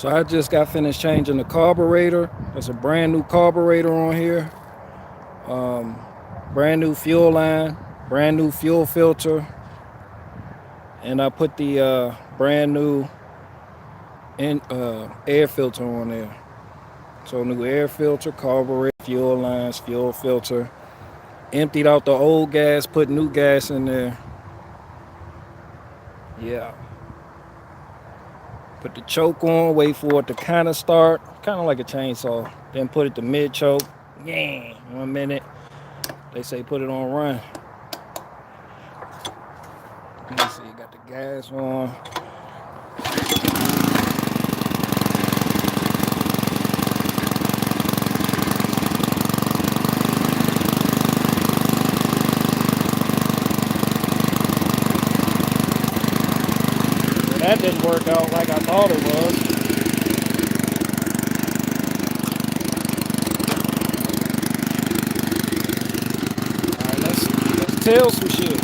So I just got finished changing the carburetor. There's a brand new carburetor on here. Brand new fuel line, brand new fuel filter, and I put the brand new air filter on there. So new air filter, carburetor, fuel lines, fuel filter. Emptied out the old gas, put new gas in there. Yeah. Put the choke on, wait for it to kind of start, kind of like a chainsaw. Then put it to mid choke. Yeah, 1 minute. They say put it on run. Let me see, got the gas on. That didn't work out like I thought it was. Alright, let's tell some shit.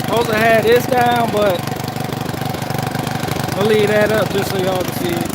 Supposed to have this down, but I'll leave that up just so y'all can see it.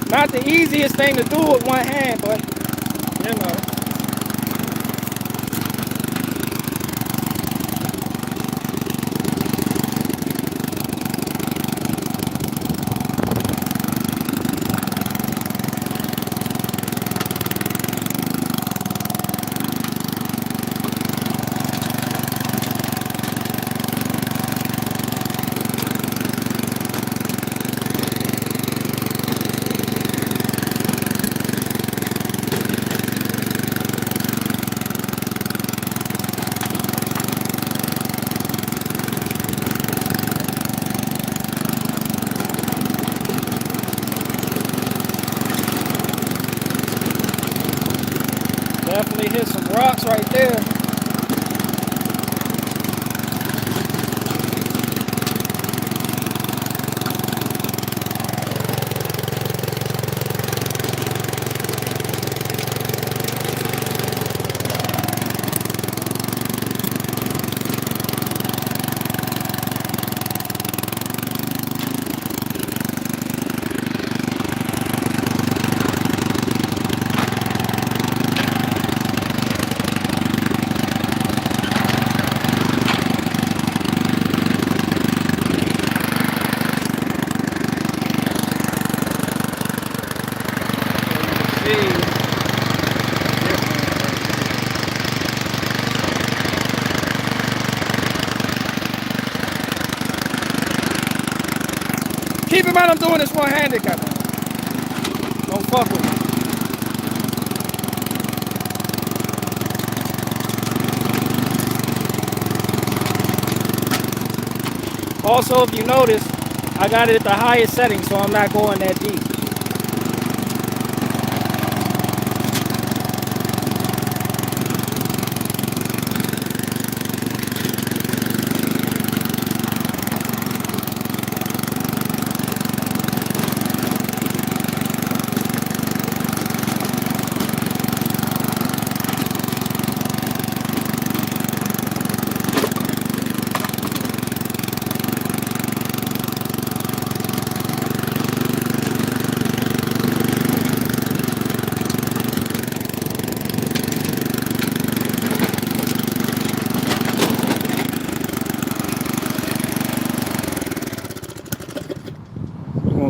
Not the easiest thing to do with one hand, but you know. Definitely hit some rocks right there. Keep in mind I'm doing this one-handed, Captain. Don't fuck with me. Also, if you notice, I got it at the highest setting, so I'm not going that deep.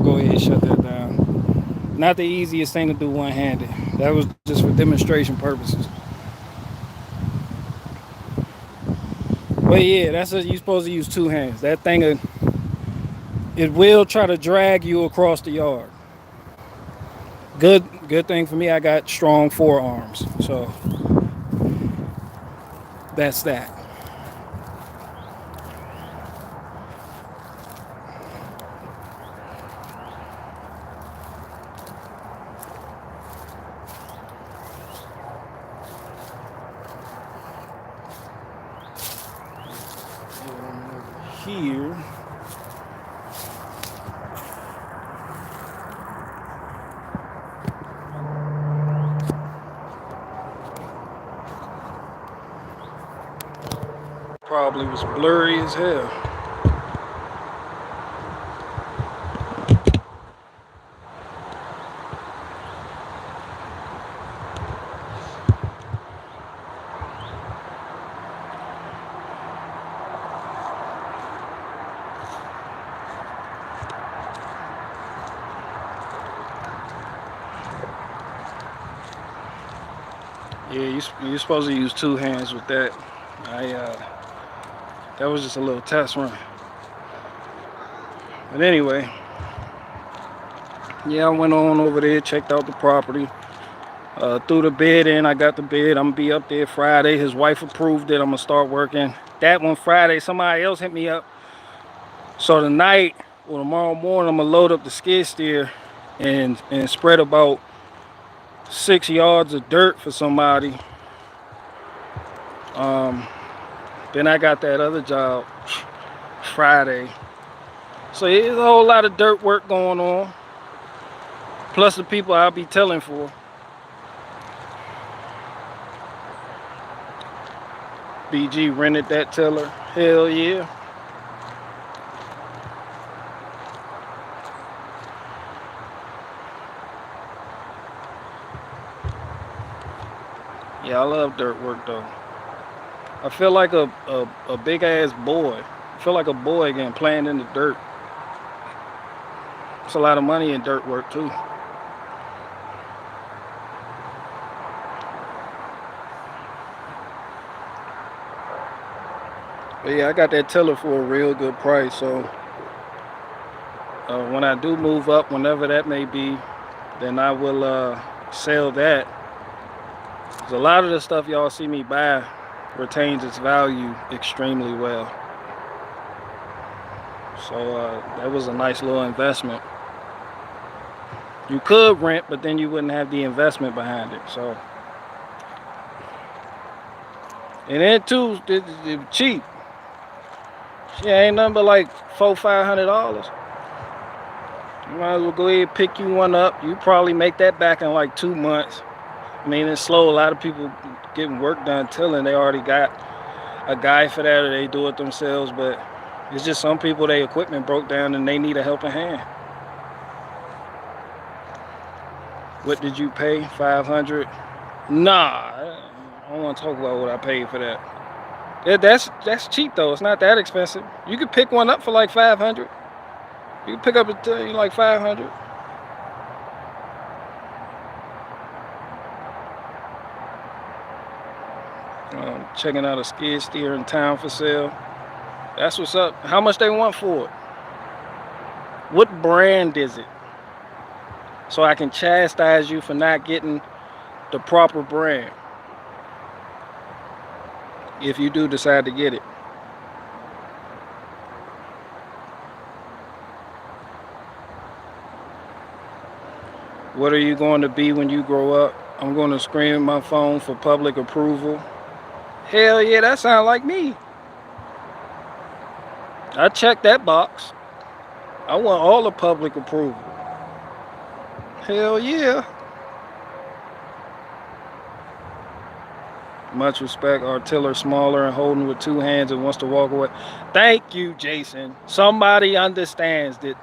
Go ahead and shut that down. Not the easiest thing to do one-handed. That was just for demonstration purposes. But yeah, that's what you're supposed to use two hands. That thing, it will try to drag you across the yard. Good thing for me, I got strong forearms. So that's that. Here. Probably was blurry as hell. Yeah, you're supposed to use two hands with that. That was just a little test run. But anyway, yeah, I went on over there, checked out the property, threw the bid in. I got the bid. I'm gonna be up there Friday. His wife approved it. I'm gonna start working that one Friday. Somebody else hit me up. So tonight or tomorrow morning, I'm gonna load up the skid steer and spread about 6 yards of dirt for somebody. Then I got that other job Friday. So there's a whole lot of dirt work going on. Plus the people I'll be telling for. BG rented that tiller. Hell yeah. Yeah, I love dirt work though. I feel like a big ass boy. I feel like a boy again playing in the dirt. It's a lot of money in dirt work too. But yeah, I got that tiller for a real good price. So when I do move up, whenever that may be, then I will sell that. Because a lot of the stuff y'all see me buy retains its value extremely well. So that was a nice little investment. You could rent, but then you wouldn't have the investment behind it. So, and then too, it's cheap. Shit ain't nothing but like $400-500. You might as well go ahead and pick you one up. You probably make that back in like 2 months. I mean, it's slow. A lot of people getting work done tilling. They already got a guy for that, or they do it themselves. But it's just some people, their equipment broke down and they need a helping hand. What did you pay? $500? Nah, I don't want to talk about what I paid for that. Yeah, that's cheap though. It's not that expensive. You could pick one up for like $500. You can pick up like $500. Checking out a skid steer in town for sale. That's what's up. How much they want for it? What brand is it? So I can chastise you for not getting the proper brand if you do decide to get it. What are you going to be when you grow up? I'm going to scream my phone for public approval. Hell yeah, that sounds like me. I checked that box. I want all the public approval. Hell yeah. Much respect, artiller smaller and holding with 2 hands and wants to walk away. Thank you, Jason. Somebody understands that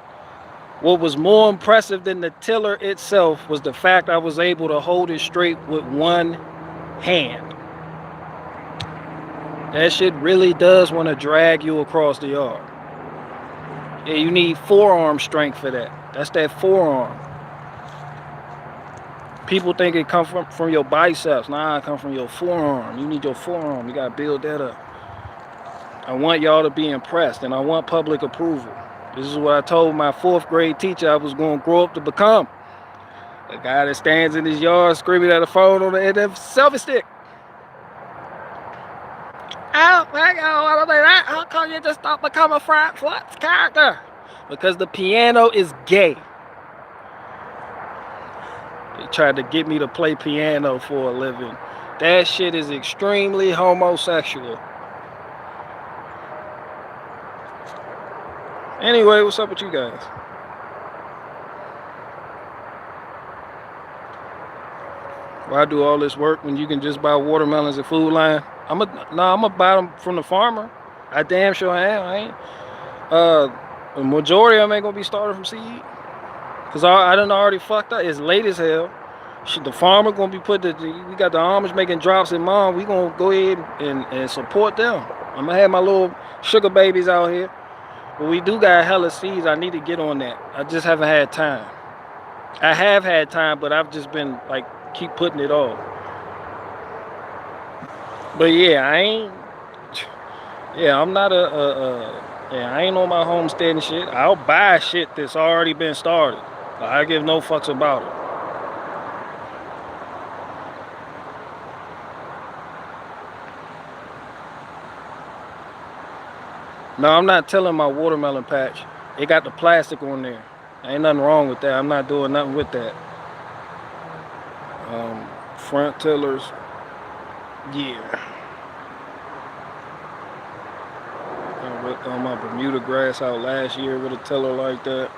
what was more impressive than the tiller itself was the fact I was able to hold it straight with 1 hand. That shit really does want to drag you across the yard. Yeah, you need forearm strength for that. That's that forearm. People think it comes from your biceps. Nah, it comes from your forearm. You need your forearm. You got to build that up. I want y'all to be impressed, and I want public approval. This is what I told my 4th grade teacher I was going to grow up to become. A guy that stands in his yard screaming at a phone on the end of a selfie stick. I don't think that. How come you just don't become a Fright Flats character? Because the piano is gay. They tried to get me to play piano for a living. That shit is extremely homosexual. Anyway, what's up with you guys? Why do all this work when you can just buy watermelons at Food Line? I'm gonna buy them from the farmer. I damn sure am. I ain't. The majority of them ain't gonna be started from seed. Cause I done already fucked up. It's late as hell. The farmer gonna be we got the Amish making drops in mom. We gonna go ahead and support them. I'm gonna have my little sugar babies out here. But we do got hella seeds. I need to get on that. I just haven't had time. I have had time, but I've just been like keep putting it off. But yeah, I'm not I ain't on my homestead and shit. I'll buy shit that's already been started. I give no fucks about it. No, I'm not tilling my watermelon patch. It got the plastic on there. Ain't nothing wrong with that. I'm not doing nothing with that. Front tillers, yeah. I ripped on my Bermuda grass out last year with a tiller like that.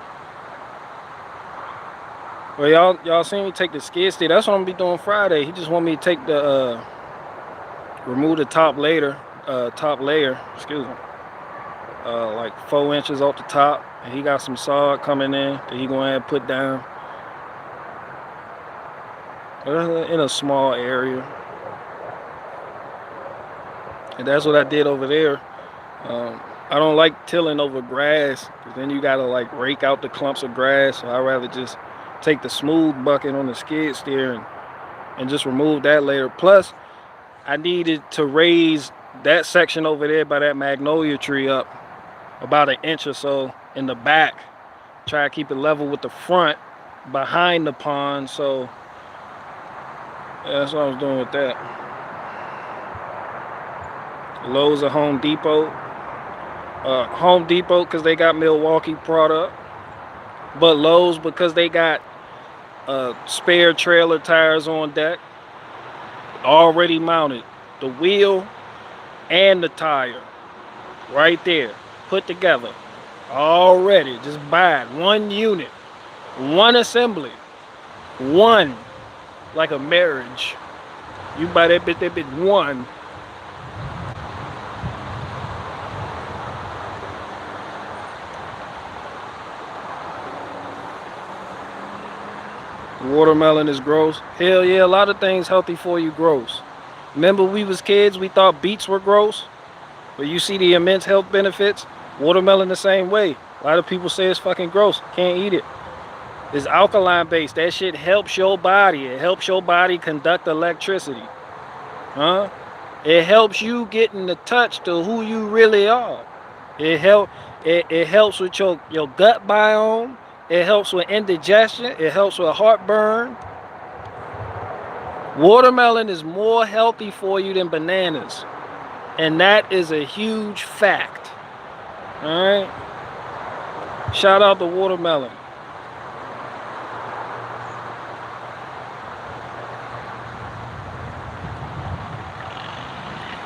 Well, y'all seen me take the skid steer. That's what I'm gonna be doing Friday. He just want me to take the remove the top layer, excuse me. Like 4 inches off the top, and he got some sod coming in that he gonna put down in a small area. And that's what I did over there. I don't like tilling over grass, because then you gotta like rake out the clumps of grass. So I'd rather just take the smooth bucket on the skid steer and just remove that layer. Plus, I needed to raise that section over there by that magnolia tree up about 1 inch or so in the back. Try to keep it level with the front behind the pond. So yeah, that's what I was doing with that. Lowe's or Home Depot. Home Depot because they got Milwaukee product, but Lowe's because they got spare trailer tires on deck already mounted, the wheel and the tire right there put together already. Just buy it, 1 unit, 1 assembly, 1, like a marriage. You buy that bit 1. Watermelon is gross. Hell yeah, a lot of things healthy for you gross. Remember we was kids, we thought beets were gross, but you see the immense health benefits. Watermelon the same way. A lot of people say it's fucking gross, can't eat it. It's alkaline based. That shit helps your body. It helps your body conduct electricity. It helps you get in the touch to who you really are. It help it helps with your gut biome. It helps with indigestion. It helps with heartburn. Watermelon is more healthy for you than bananas. And that is a huge fact. Alright? Shout out to watermelon.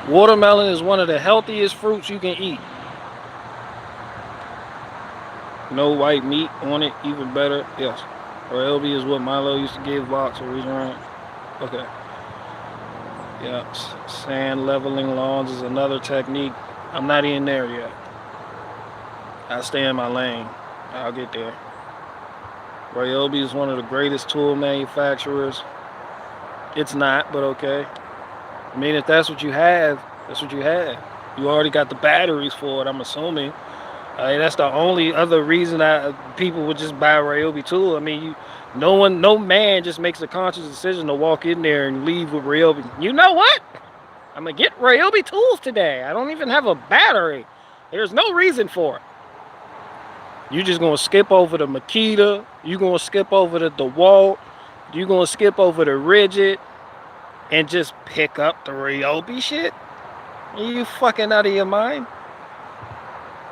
Watermelon is one of the healthiest fruits you can eat. No white meat on it, even better. Yes. Or LB is what Milo used to give Vox or reason around. Okay. Yeah. Sand leveling lawns is another technique. I'm not even there yet. I stay in my lane. I'll get there. Ryobi is one of the greatest tool manufacturers. It's not, but okay. I mean, if that's what you have, that's what you have. You already got the batteries for it, I'm assuming. That's the only other reason people would just buy a Ryobi tool. I mean, no man just makes a conscious decision to walk in there and leave with Ryobi. You know what? I'm gonna get Ryobi tools today. I don't even have a battery. There's no reason for it. You just gonna skip over the Makita. You gonna skip over the DeWalt. You gonna skip over the Rigid and just pick up the Ryobi shit? Are you fucking out of your mind?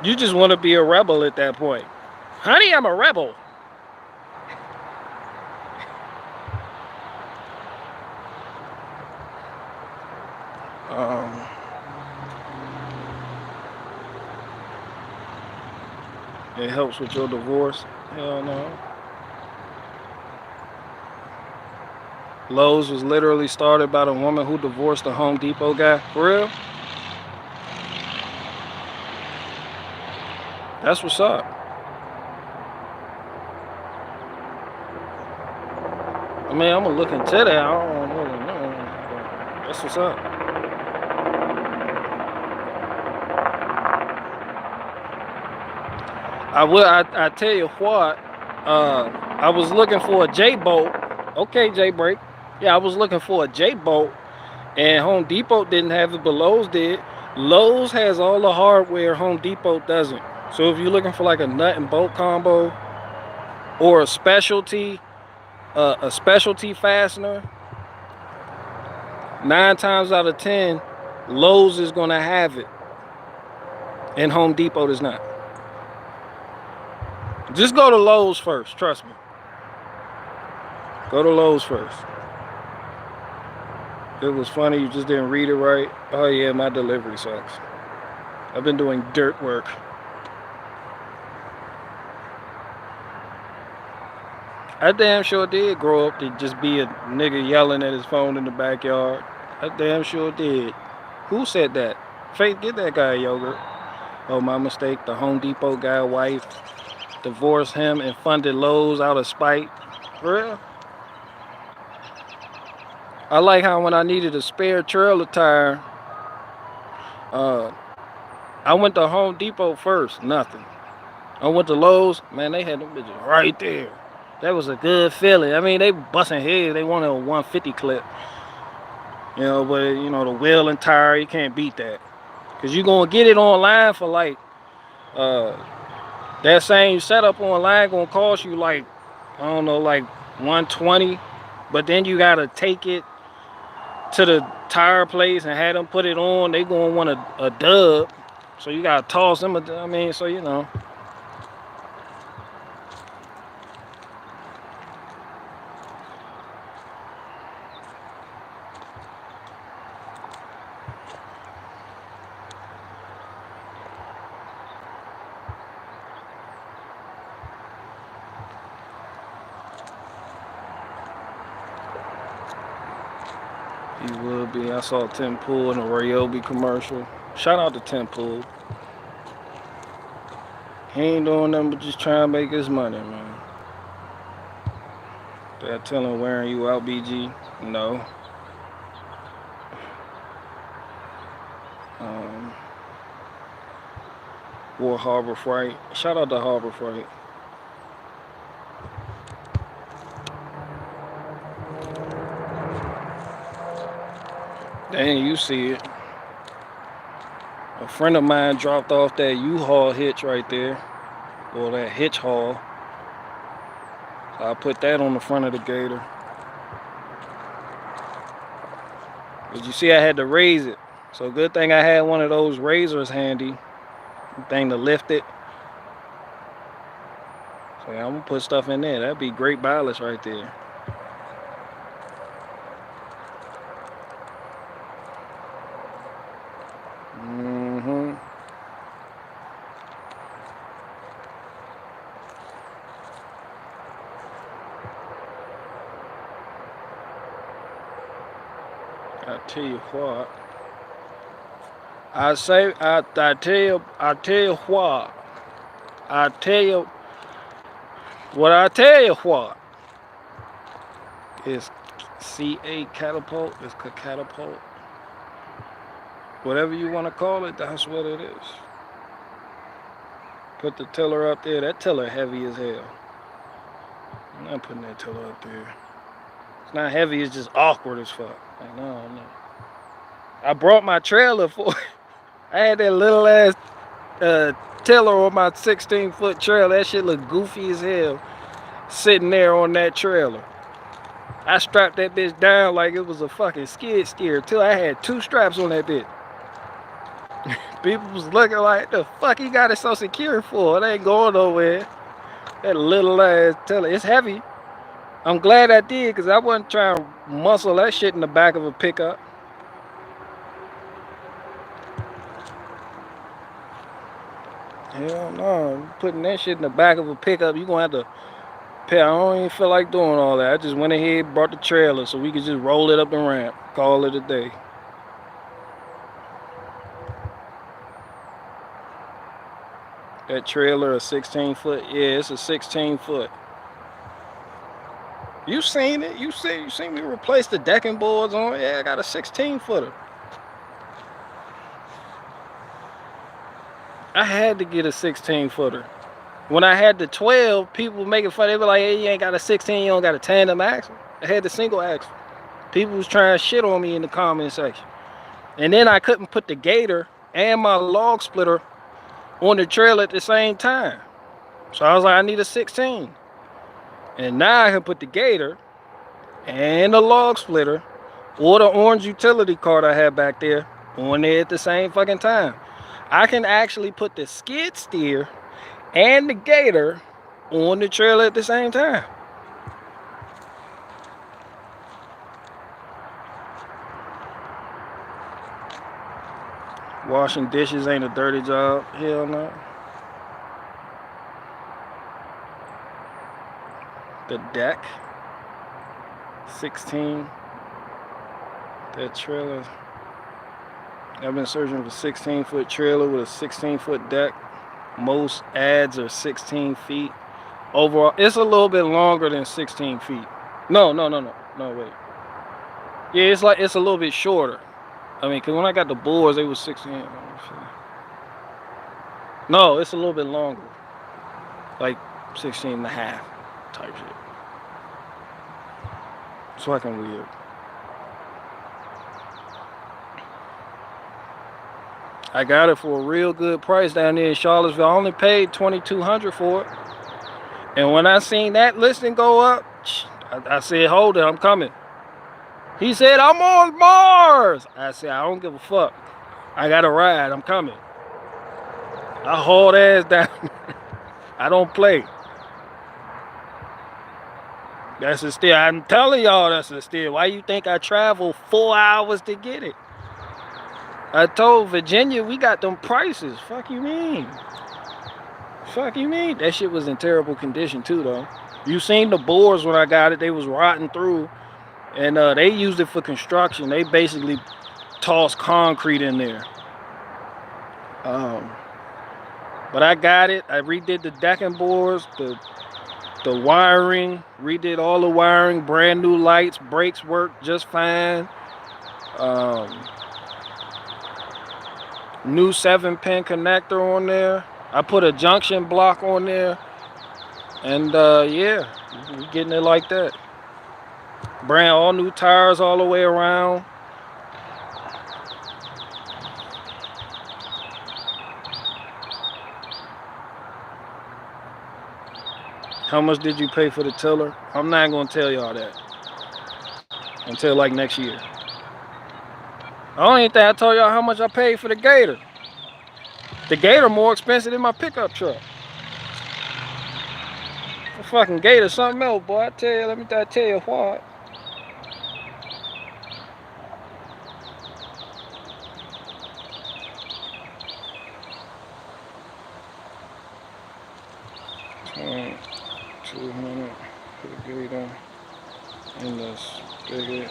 You just want to be a rebel at that point. Honey, I'm a rebel. It helps with your divorce. Hell no. Lowe's was literally started by the woman who divorced the Home Depot guy. For real? That's what's up. I mean, I'm gonna look into that. I don't really know. That's what's up. I tell you what, I was looking for a J-bolt. Okay, J-break. Yeah, I was looking for a J-bolt, and Home Depot didn't have it, but Lowe's did. Lowe's has all the hardware Home Depot doesn't. So if you're looking for like a nut and bolt combo or a specialty fastener, 9 times out of 10, Lowe's is gonna have it, and Home Depot does not. Just go to Lowe's first, trust me. Go to Lowe's first. It was funny, you just didn't read it right. Oh yeah, my delivery sucks. I've been doing dirt work. I damn sure did grow up to just be a nigga yelling at his phone in the backyard. I damn sure did. Who said that? Faith, get that guy yogurt. Oh, my mistake. The Home Depot guy wife divorced him and funded Lowe's out of spite. For real? I like how when I needed a spare trailer tire, I went to Home Depot first. Nothing. I went to Lowe's. Man, they had them bitches right there. That was a good feeling. I mean, they busting heads. They wanted a 150 clip. You know, but, you know, the wheel and tire, you can't beat that. Because you're going to get it online for like, that same setup online going to cost you like, I don't know, like 120. But then you got to take it to the tire place and have them put it on. They going to want a dub. So you got to toss them. I mean, so, you know. He would be. I saw Tim Pool in a Ryobi commercial. Shout out to Tim Pool. He ain't doing nothing but just trying to make his money, man. They're telling wearing you out, BG? No. War Harbor Freight. Shout out to Harbor Freight. Dang, you see it. friend of mine dropped off that U-Haul hitch right there, or that hitch haul. So I put that on the front of the Gator. But you see, I had to raise it. So good thing I had one of those razors handy, thing to lift it. So yeah, I'm gonna put stuff in there. That'd be great ballast right there. Mm-hmm. I tell you what. I tell you what. I tell you what I tell you what. It's CA catapult, it's catapult. Whatever you want to call it, that's what it is. Put the tiller up there. That tiller heavy as hell. I'm not putting that tiller up there. It's not heavy, it's just awkward as fuck. Like, no. I brought my trailer for it. I had that little ass tiller on my 16-foot trailer. That shit looked goofy as hell sitting there on that trailer. I strapped that bitch down like it was a fucking skid steer till I had 2 straps on that bitch. People was looking like, the fuck he got it so secure for? It ain't going nowhere. That little ass tiller, it's heavy. I'm glad I did, because I wasn't trying to muscle that shit in the back of a pickup. Hell no, putting that shit in the back of a pickup, you gonna have to pay. I don't even feel like doing all that. I just went ahead, brought the trailer so we could just roll it up the ramp, call it a day. That trailer, a 16-foot, yeah, it's a 16-foot. You seen it? You seen me replace the decking boards on it? Yeah, I got a 16-footer. I had to get a 16-footer. When I had the 12, people making fun. They were like, hey, you ain't got a 16, you don't got a tandem axle. I had the single axle. People was trying to shit on me in the comment section. And then I couldn't put the Gator and my log splitter on the trailer at the same time. So I was like, I need a 16. And now I can put the Gator and the log splitter or the orange utility cart I had back there on there at the same fucking time. I can actually put the skid steer and the Gator on the trailer at the same time. Washing dishes ain't a dirty job. Hell no. The deck. 16. That trailer. I've been searching for 16-foot trailer with a 16-foot deck. Most ads are 16 feet. Overall, it's a little bit longer than 16 feet. No, wait. Yeah, it's a little bit shorter. I mean, because when I got the boards, they was 16. No, it's a little bit longer. Like 16 and a half type shit. It's fucking weird. I got it for a real good price down there in Charlottesville. I only paid $2,200 for it. And when I seen that listing go up, I said, hold it, I'm coming. He said, I'm on Mars. I said, I don't give a fuck. I got a ride, I'm coming. I hauled ass down. I don't play. That's a steal. I'm telling y'all that's a steal. Why you think I traveled 4 hours to get it? I told Virginia we got them prices. Fuck you mean? Fuck you mean? That shit was in terrible condition too though. You seen the boards when I got it, they was rotting through. And they used it for construction. They basically tossed concrete in there. But I got it. I redid the decking boards, the wiring, redid all the wiring, brand new lights, brakes work just fine. New 7-pin connector on there. I put a junction block on there. And yeah, we getting it like that. Brand all new tires all the way around. How much did you pay for the tiller? I'm not gonna tell y'all that until like next year. I don't even think I told y'all how much I paid for the Gator. The Gator more expensive than my pickup truck. The fucking Gator something else, boy. I tell you, let me tell you what. $200 for the Gator in the spigot.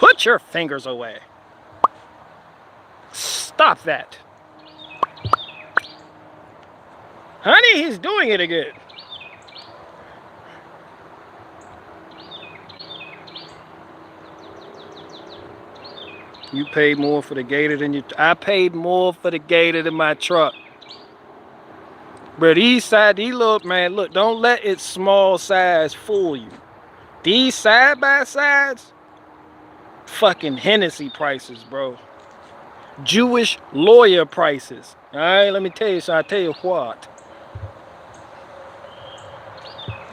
Put your fingers away. Stop that. Honey, he's doing it again. You paid more for the Gator than you... I paid more for the Gator than my truck. But these look, man, look, don't let its small size fool you. These side-by-sides, fucking Hennessy prices, bro. Jewish lawyer prices. All right, let me tell you, so I tell you what.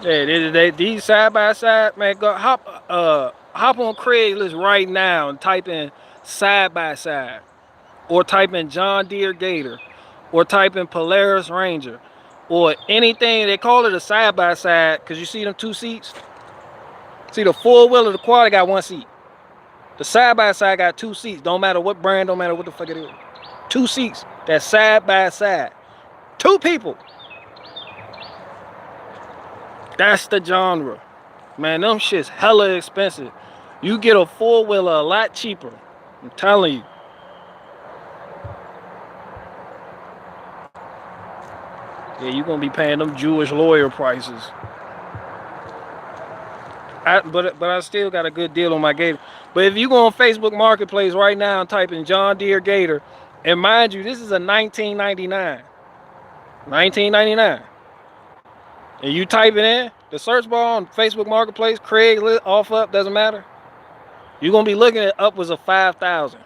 Yeah, these side-by-side, man, go hop on Craigslist right now and type in side-by-side. Or type in John Deere Gator. Or type in Polaris Ranger. Or anything, they call it a side-by-side, because you see them 2 seats? See, the four-wheeler, the quad got 1 seat. The side-by-side got 2 seats. Don't matter what brand, don't matter what the fuck it is. 2 seats. That's side-by-side. 2 people. That's the genre. Man, them shit's hella expensive. You get a 4-wheeler a lot cheaper. I'm telling you. Yeah, you're gonna be paying them Jewish lawyer prices. But I still got a good deal on my Gator. But if you go on Facebook Marketplace right now and type in John Deere Gator, and mind you, this is a 1999. 1999. And you type it in, the search bar on Facebook Marketplace, Craigslist, off up, doesn't matter. You're gonna be looking at upwards of 5,000,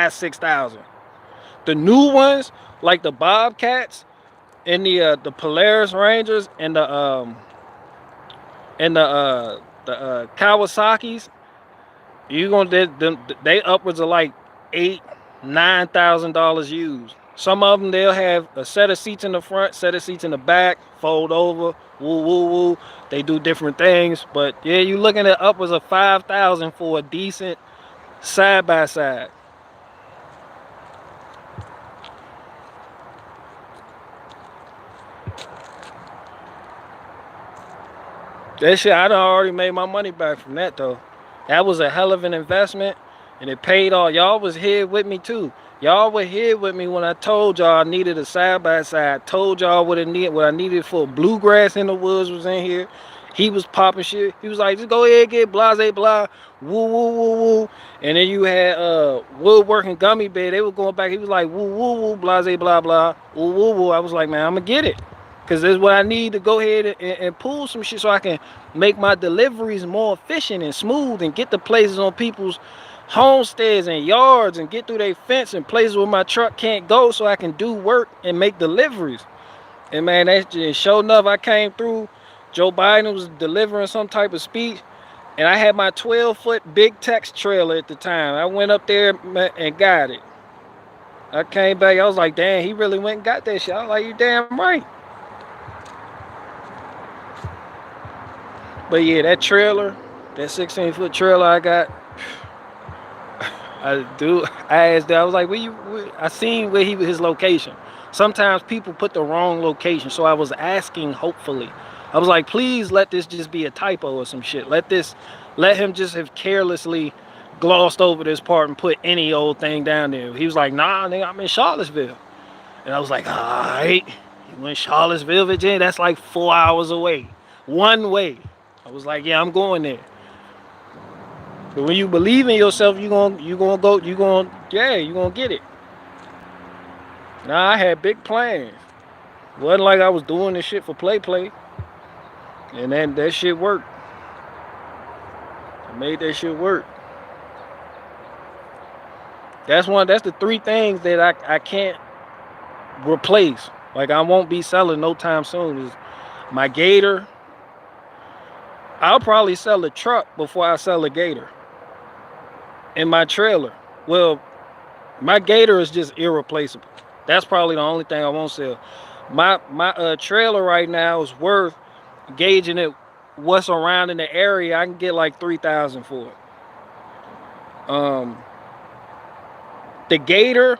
6,000. The new ones, like the Bobcats and the Polaris Rangers and the Kawasaki's, you gonna they upwards of like $8,000-9,000 used. Some of them they'll have a set of seats in the front, set of seats in the back, fold over, woo woo woo. They do different things, but yeah, you're looking at upwards of 5,000 for a decent side by side. That shit, I done already made my money back from that though. That was a hell of an investment, and it paid off. Y'all was here with me too. Y'all were here with me when I told y'all I needed a side by side. Told y'all what I needed for bluegrass in the woods was in here. He was popping shit. He was like, just go ahead, get blase blah, woo woo woo woo. And then you had woodworking gummy bear. They were going back. He was like, woo woo woo, blase blah blah, woo woo woo. I was like, man, I'm gonna get it. Because this is what I need to go ahead and pull some shit so I can make my deliveries more efficient and smooth and get the places on people's homesteads and yards and get through their fence and places where my truck can't go so I can do work and make deliveries. And man, that's just sure enough, I came through. Joe Biden was delivering some type of speech, and I had my 12-foot big text trailer at the time. I went up there and got it. I came back, I was like, damn, he really went and got that shit. I was like, you damn right. But yeah, that trailer, that 16-foot trailer I got, I asked that, I was like, I seen where his location. Sometimes people put the wrong location, so I was asking, hopefully. I was like, please let this just be a typo or some shit. Let him just have carelessly glossed over this part and put any old thing down there. He was like, nah, nigga, I'm in Charlottesville. And I was like, all right, you in Charlottesville, Virginia? That's like 4 hours away, one way. I was like, yeah, I'm going there. But when you believe in yourself, you're gonna get it. Now I had big plans. It wasn't like I was doing this shit for play. And then that shit worked. I made that shit work. That's the three things that I can't replace. Like I won't be selling no time soon. Is my gator. I'll probably sell a truck before I sell a gator. And my trailer. Well, my gator is just irreplaceable. That's probably the only thing I won't sell. My trailer right now is worth, gauging it what's around in the area, I can get like $3,000 for it. The gator,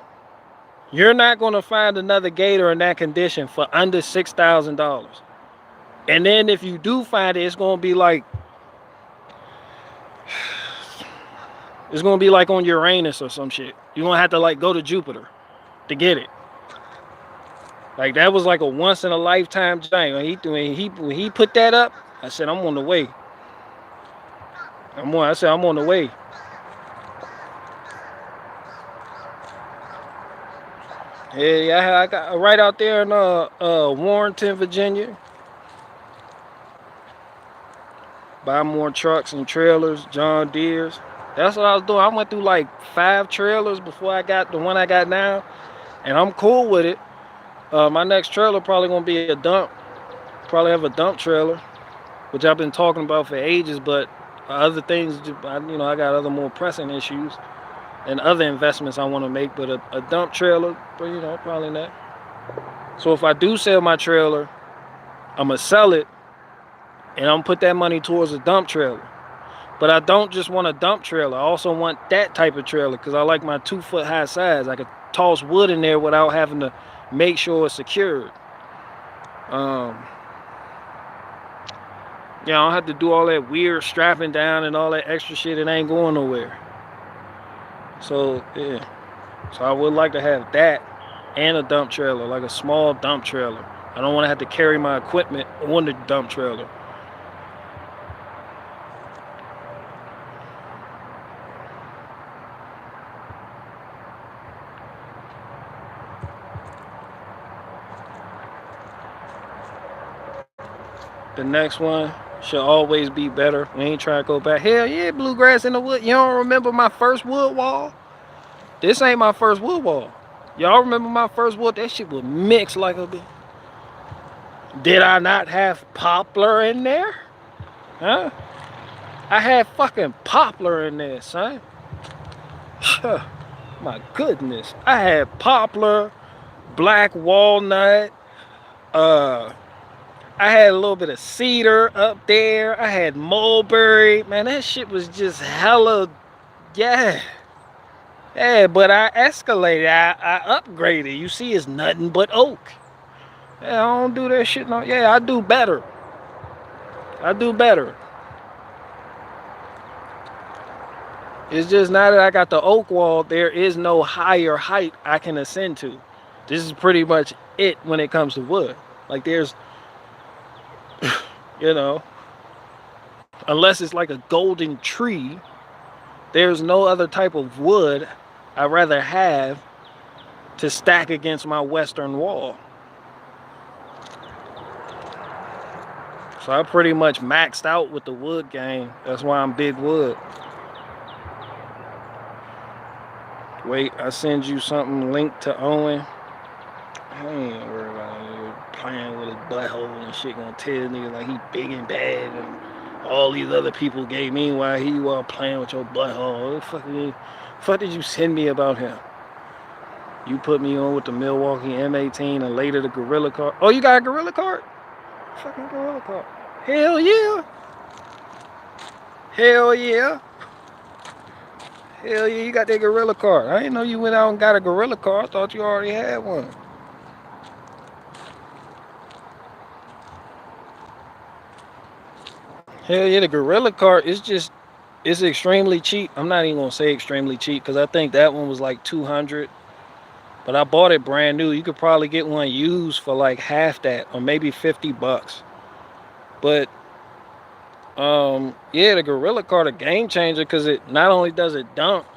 you're not going to find another gator in that condition for under $6,000. And then if you do find it, it's going to be like on Uranus or some shit. You're going to have to like go to Jupiter to get it. Like that was like a once in a lifetime thing. When he put that up, I said, I'm on the way. I'm on the way. Yeah, I got right out there in Warrenton, Virginia. Buy more trucks and trailers, John Deere's. That's what I was doing. I went through like 5 trailers before I got the one I got now, and I'm cool with it. My next trailer probably gonna be a dump. Probably have a dump trailer, which I've been talking about for ages. But other things, I got other more pressing issues and other investments I want to make. But a dump trailer, probably not. So if I do sell my trailer, I'm gonna sell it, and I'm gonna put that money towards a dump trailer. But I don't just want a dump trailer. I also want that type of trailer because I like my 2-foot high size. I could toss wood in there without having to make sure it's secured. I don't have to do all that weird strapping down and all that extra shit. It ain't going nowhere. So yeah. So I would like to have that and a dump trailer, like a small dump trailer. I don't want to have to carry my equipment on the dump trailer. The next one should always be better. We ain't trying to go back. Hell yeah, bluegrass in the wood. You don't remember my first wood wall? This ain't my first wood wall. Y'all remember my first wood? That shit was mixed like a bit. Did I not have poplar in there? Huh? I had fucking poplar in there, son. My goodness. I had poplar, black walnut, I had a little bit of cedar up there. I had mulberry. Man, that shit was just hella, yeah. Yeah, but I escalated. I upgraded. You see, it's nothing but oak. Yeah, I don't do that shit no. Yeah, I do better. I do better. It's just now that I got the oak wall, there is no higher height I can ascend to. This is pretty much it when it comes to wood. Like there's, unless it's like a golden tree, there's no other type of wood I'd rather have to stack against my western wall. So I pretty much maxed out with the wood game. That's why I'm big wood. Wait, I send you something linked to Owen. I ain't worried about him playing with his butthole and shit. Gonna tell nigga like he big and bad and all these other people gave me while he was playing with your butthole. What the fuck did you send me about him? You put me on with the Milwaukee M18 and later the Gorilla card. Oh, you got a Gorilla card? Fucking Gorilla card. Hell yeah. Hell yeah. Hell yeah, you got that Gorilla card. I didn't know you went out and got a Gorilla card. I thought you already had one. Hell yeah, the Gorilla card is just, it's extremely cheap. I'm not even gonna say extremely cheap because I think that one was like $200. But I bought it brand new. You could probably get one used for like half that or maybe $50. But yeah, the Gorilla card a game changer because it not only does it dump,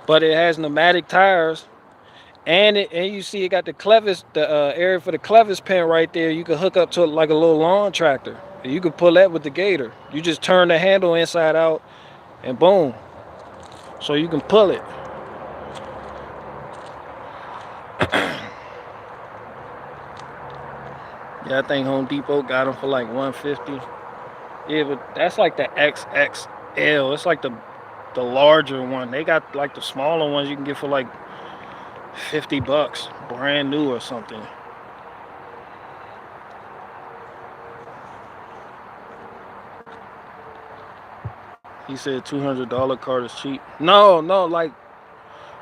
but it has pneumatic tires, and you see it got the clevis, the area for the clevis pin right there. You can hook up to like a little lawn tractor. You could pull that with the gator. You just turn the handle inside out, and boom. So you can pull it. Yeah, I think Home Depot got them for like 150. Yeah, but that's like the XXL. It's like the larger one. They got like the smaller ones you can get for like 50 bucks, brand new or something. He said $200 card is cheap. No, no, like,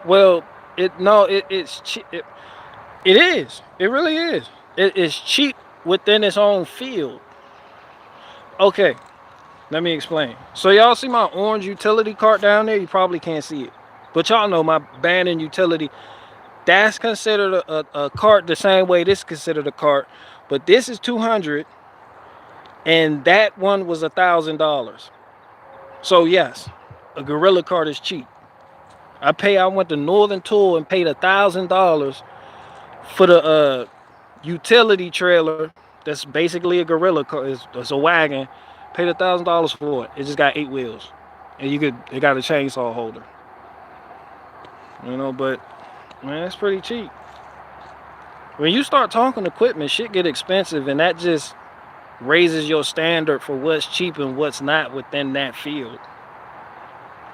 well, it's cheap. It is. It really is. It is cheap within its own field. Okay, let me explain. So y'all see my orange utility cart down there? You probably can't see it, but y'all know my abandoned utility. That's considered a cart the same way this is considered a cart, but this is 200, and that one was $1,000. So yes, a gorilla cart is cheap. I went to Northern Tool and paid $1,000 for the utility trailer. That's basically a gorilla car. It's a wagon. Paid $1,000 for it. It just got 8 wheels, and it got a chainsaw holder. You know, but man, it's pretty cheap. When you start talking equipment, shit get expensive, and that just raises your standard for what's cheap and what's not within that field.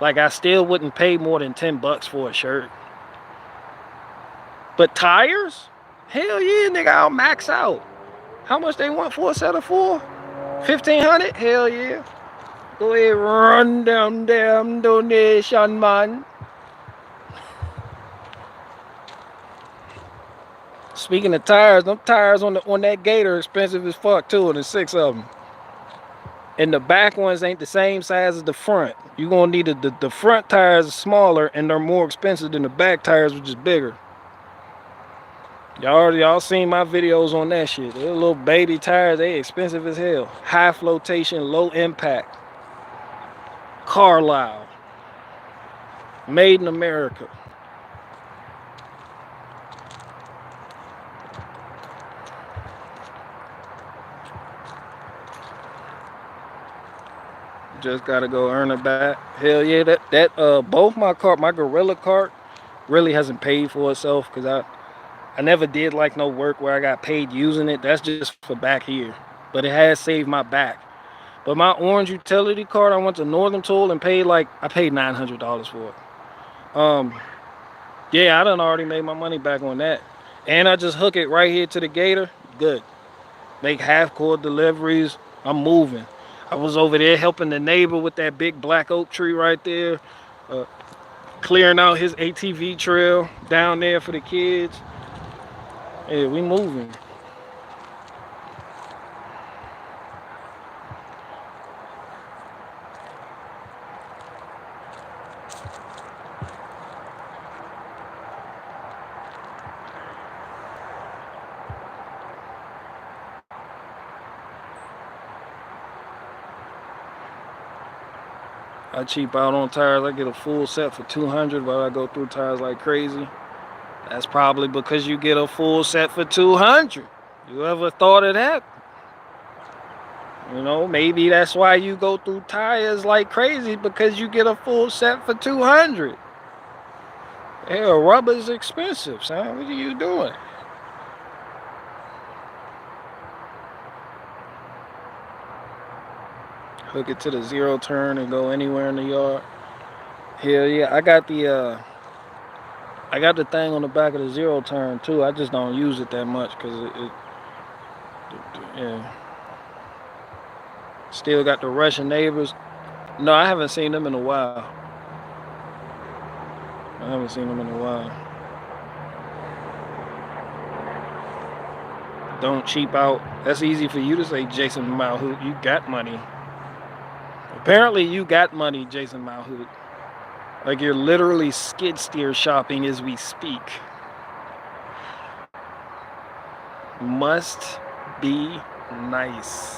Like, I still wouldn't pay more than 10 bucks for a shirt. But tires? Hell yeah, nigga, I'll max out. How much they want for a set of 4? 1,500? Hell yeah. Go ahead, run down damn donation, man. Speaking of tires, them tires on that Gator expensive as fuck too, and there's 6 of them. And the back ones ain't the same size as the front. You're gonna need the front tires are smaller and they're more expensive than the back tires, which is bigger. Y'all seen my videos on that shit. They're little baby tires, they expensive as hell. High flotation, low impact. Carlisle. Made in America. Just gotta go earn it back. Hell yeah, both my gorilla cart really hasn't paid for itself, because I never did like no work where I got paid using it. That's just for back here, but it has saved my back. But my orange utility cart, I went to Northern Tool and paid $900 for it. Yeah, I done already made my money back on that, and I just hook it right here to the Gator. Good. Make half-core deliveries. I'm moving. I was over there helping the neighbor with that big black oak tree right there, clearing out his ATV trail down there for the kids. Yeah, we moving. I cheap out on tires. I get a full set for 200, but I go through tires like crazy. That's probably because you get a full set for 200. You ever thought of that? You know, maybe that's why you go through tires like crazy, because you get a full set for 200. Hell, rubber's expensive, son. What are you doing? Hook it to the zero turn and go anywhere in the yard. Hell yeah, I got the thing on the back of the zero turn too. I just don't use it that much because yeah. Still got the Russian neighbors. No, I haven't seen them in a while. Don't cheap out. That's easy for you to say, Jason Malhoot. You got money. Apparently you got money, Jason Malhoot. Like, you're literally skid steer shopping as we speak. Must be nice.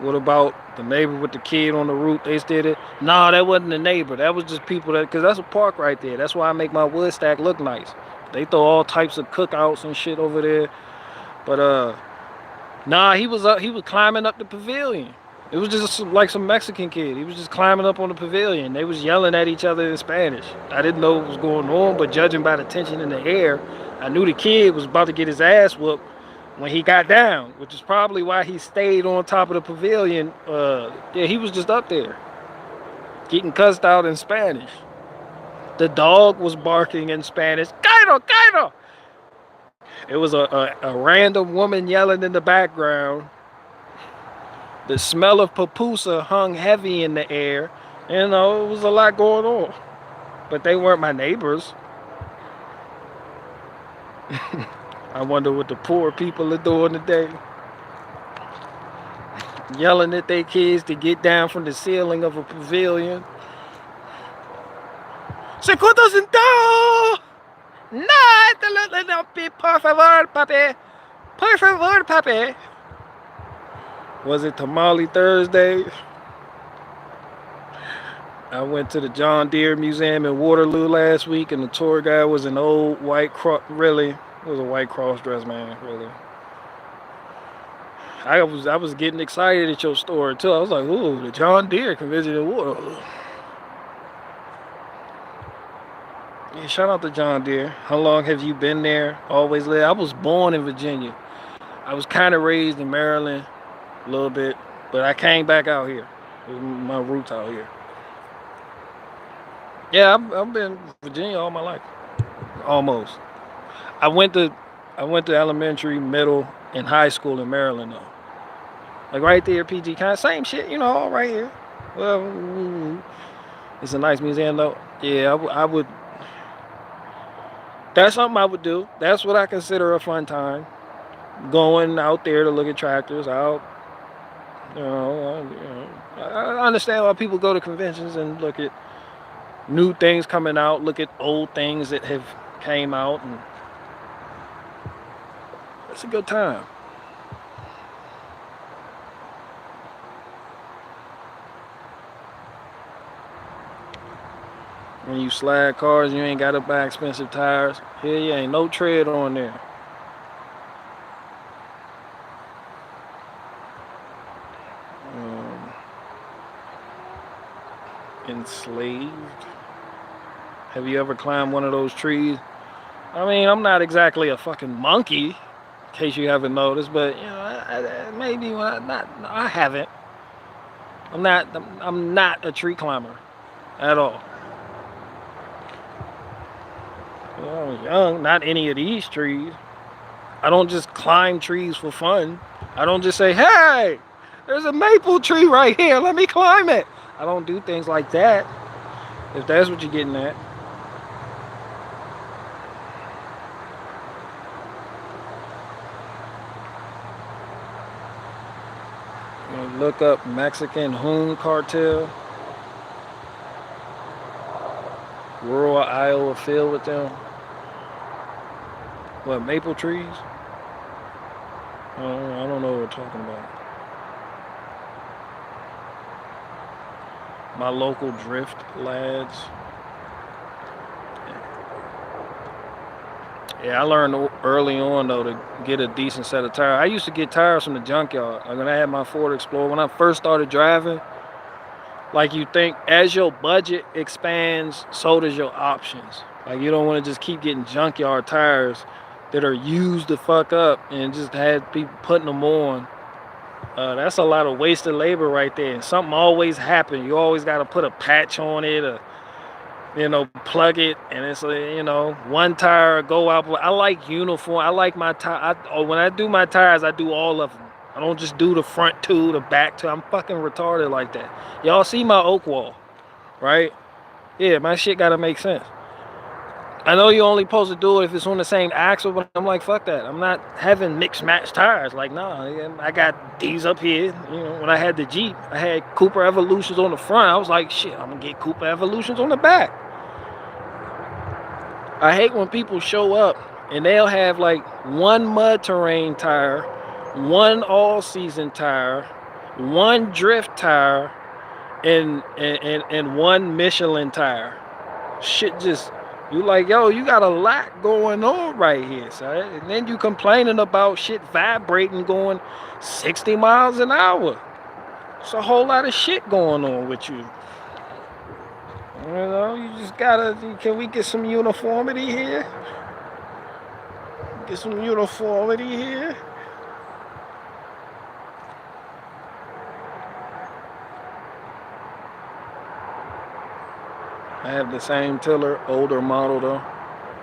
What about the neighbor with the kid on the roof? They did it. Nah, that wasn't the neighbor. That was just people because that's a park right there. That's why I make my wood stack look nice. They throw all types of cookouts and shit over there. But nah, he was climbing up the pavilion. It was just like some Mexican kid. He was just climbing up on the pavilion. They was yelling at each other in Spanish. I didn't know what was going on, but judging by the tension in the air, I knew the kid was about to get his ass whooped when he got down, which is probably why he stayed on top of the pavilion. Yeah, he was just up there getting cussed out in Spanish. The dog was barking in Spanish. Cairo, Cairo! It was a random woman yelling in the background. The smell of pupusa hung heavy in the air. You know, it was a lot going on. But they weren't my neighbors. I wonder what the poor people are doing today. Yelling at their kids to get down from the ceiling of a pavilion. ¡Segundo centavo! No, por favor, papi. Por favor, papi. Was it Tamale Thursday? I went to the John Deere Museum in Waterloo last week, and the tour guide was an old white cross. Really, it was a white cross-dress man. Really, I was getting excited at your store too. I was like, "Ooh, the John Deere convention in Waterloo." Yeah, shout out to John Deere. How long have you been there? Always lived. I was born in Virginia. I was kind of raised in Maryland. A little bit, but I came back out here. My roots out here. Yeah, I've been in Virginia all my life, almost. I went to elementary, middle, and high school in Maryland though. Like right there, PG, kind of same shit, you know, all right here. Well, it's a nice museum though. Yeah, I would. That's something I would do. That's what I consider a fun time. Going out there to look at tractors out. I understand why people go to conventions and look at new things coming out, look at old things that have came out, and it's a good time. When you slag cars, you ain't got to buy expensive tires. Here you ain't no tread on there. Enslaved. Have you ever climbed one of those trees? I mean, I'm not exactly a fucking monkey, in case you haven't noticed, but you know, maybe when I haven't. I'm not a tree climber at all. When I was young, not any of these trees. I don't just climb trees for fun. I don't just say, hey, there's a maple tree right here, let me climb it. I don't do things like that, if that's what you're getting at. Look up Mexican Hoon Cartel. Rural Iowa filled with them. What, maple trees? I don't know what we're talking about. My local drift lads. Yeah, I learned early on though to get a decent set of tires. I used to get tires from the junkyard. Like when I had my Ford Explorer, when I first started driving, like you think as your budget expands, so does your options. Like you don't want to just keep getting junkyard tires that are used to fuck up and just had people putting them on. That's a lot of wasted labor right there. And something always happens. You always got to put a patch on it or, you know, plug it. And it's, you know, one tire go out. I like uniform. I like my tire. When I do my tires, I do all of them. I don't just do the front two, the back two. I'm fucking retarded like that. Y'all see my oak wall, right? Yeah, my shit got to make sense. I know you're only supposed to do it if it's on the same axle, but I'm like, fuck that. I'm not having mixed match tires. Like, nah, I got these up here. You know, when I had the Jeep, I had Cooper Evolutions on the front. I was like, shit, I'm gonna get Cooper Evolutions on the back. I hate when people show up and they'll have like one mud terrain tire, one all-season tire, one drift tire, and one Michelin tire. Shit just... You like, yo, you got a lot going on right here, son. And then you complaining about shit vibrating going 60 miles an hour. It's a whole lot of shit going on with you. You know, you just gotta. Can we get some uniformity here? Get some uniformity here. I have the same tiller, older model though.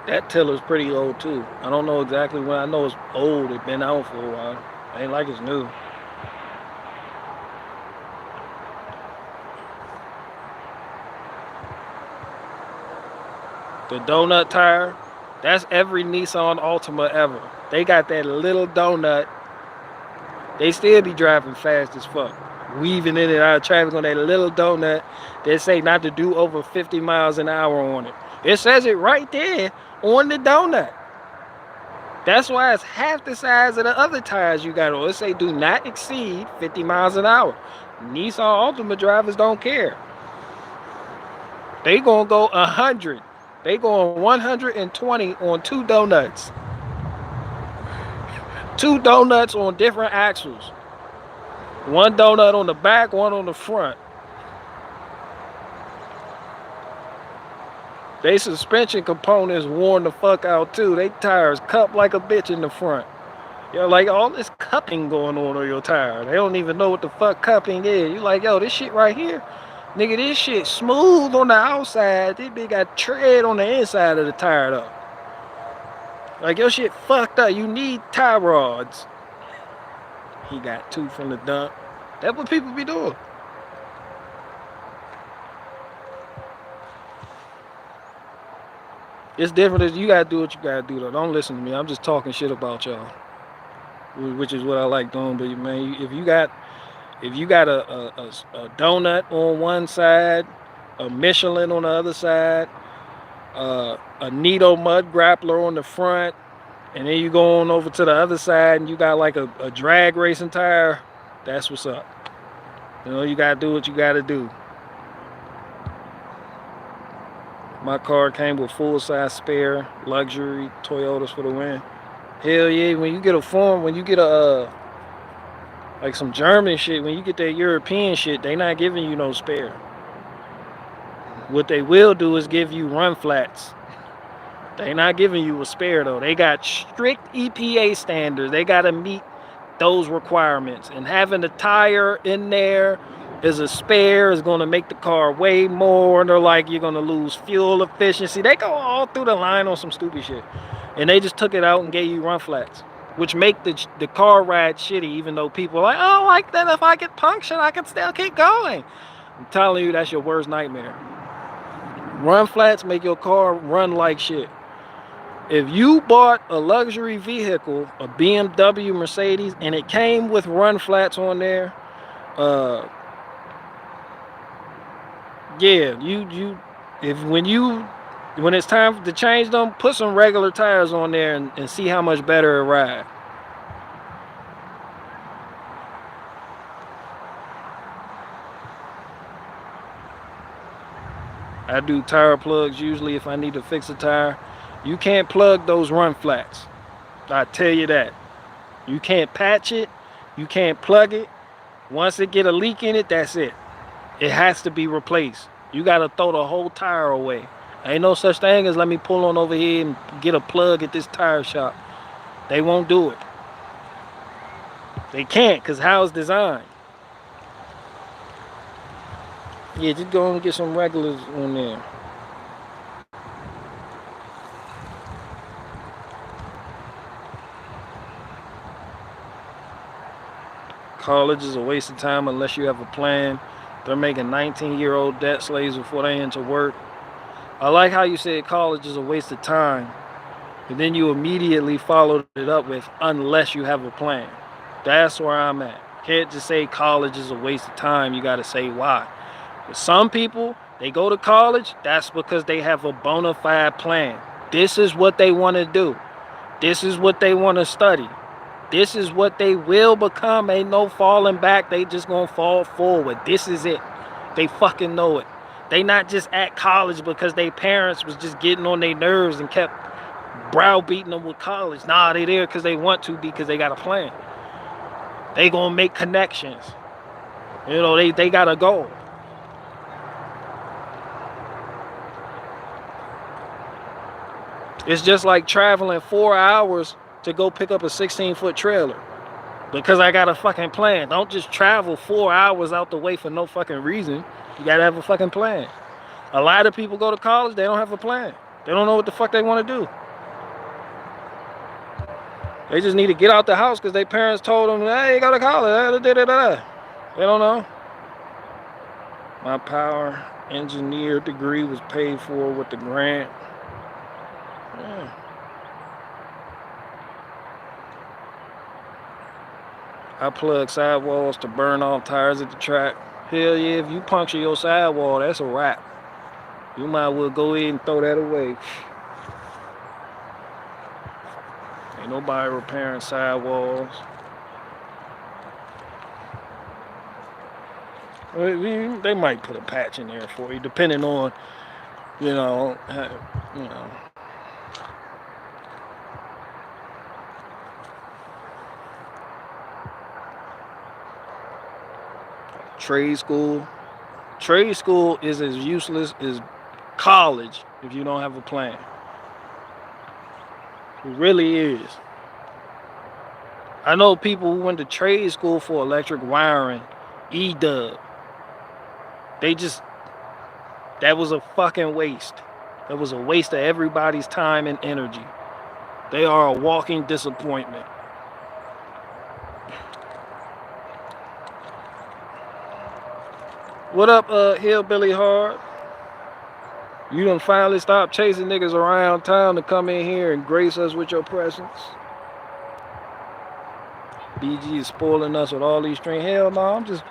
That tiller's pretty old too. I don't know exactly when. I know it's old. It's been out for a while. Ain't like it's new. The donut tire, that's every Nissan Altima ever. They got that little donut. They still be driving fast as fuck. Weaving in and out of traffic on that little donut. They say not to do over 50 miles an hour on it. It says it right there on the donut. That's why it's half the size of the other tires you got on. It say do not exceed 50 miles an hour. Nissan Altima drivers don't care. They gonna go 100. They going 120 on 2 donuts. 2 donuts on different axles. 1 donut on the back, 1 on the front. They suspension components worn the fuck out too. They tires cup like a bitch in the front. Yo, like all this cupping going on your tire. They don't even know what the fuck cupping is. You like, yo, this shit right here, nigga, this shit smooth on the outside. This bitch got tread on the inside of the tire though. Like your shit fucked up. You need tie rods. He got 2 from the dump. That's what people be doing. It's different. You gotta do what you gotta do though. Don't listen to me. I'm just talking shit about y'all, which is what I like doing. But man, if you got a donut on one side, a Michelin on the other side, a Nito mud grappler on the front, and then you go on over to the other side and you got like a drag racing tire, that's what's up. You know, you gotta do what you gotta do. My car came with full-size spare, luxury, Toyotas for the win. Hell yeah, when you get a form, when you get a, like some German shit, when you get that European shit, they not giving you no spare. What they will do is give you run flats. They not giving you a spare though. They got strict EPA standards. They gotta meet those requirements. And having a tire in there is a spare is gonna make the car way more. And they're like, you're gonna lose fuel efficiency. They go all through the line on some stupid shit. And they just took it out and gave you run flats, which make the car ride shitty, even though people are like, oh, like that, if I get punctured, I can still keep going. I'm telling you, that's your worst nightmare. Run flats make your car run like shit. If you bought a luxury vehicle, a BMW, Mercedes, and it came with run flats on there, yeah, when it's time to change them, put some regular tires on there and see how much better it ride. I do tire plugs usually if I need to fix a tire. You can't plug those run flats. I tell you that. You can't patch it. You can't plug it. Once it get a leak in it, that's it. It has to be replaced. You got to throw the whole tire away. Ain't no such thing as let me pull on over here and get a plug at this tire shop. They won't do it. They can't because how it's designed. Yeah, just go and get some regulars on there. College is a waste of time unless you have a plan. They're making 19-year-old debt slaves before they enter work. I like how you said college is a waste of time, and then you immediately followed it up with unless you have a plan. That's where I'm at. Can't just say college is a waste of time. You got to say why. But some people, they go to college, that's because they have a bona fide plan. This is what they want to do. This is what they want to study. This is what they will become. Ain't no falling back. They just gonna fall forward. This is it. They fucking know it. They not just at college because their parents was just getting on their nerves and kept browbeating them with college. Nah, they there because they want to, because they got a plan. They gonna make connections. You know, they gotta go. It's just like traveling 4 hours to go pick up a 16-foot trailer. Because I got a fucking plan. Don't just travel 4 hours out the way for no fucking reason. You gotta have a fucking plan. A lot of people go to college, they don't have a plan. They don't know what the fuck they want to do. They just need to get out the house because their parents told them, hey, you go to college. They don't know. My power engineer degree was paid for with the grant. Yeah. I plug sidewalls to burn off tires at the track. Hell yeah, if you puncture your sidewall, that's a wrap. You might as well go ahead and throw that away. Ain't nobody repairing sidewalls. They might put a patch in there for you, depending on, you know. Trade school. Trade school is as useless as college if you don't have a plan. It really is. I know people who went to trade school for electric wiring, E-dub. That was a fucking waste. That was a waste of everybody's time and energy. They are a walking disappointment. What up, Hillbilly Hard? You done finally stopped chasing niggas around town to come in here and grace us with your presence? BG is spoiling us with all these strings. Hell no, I'm just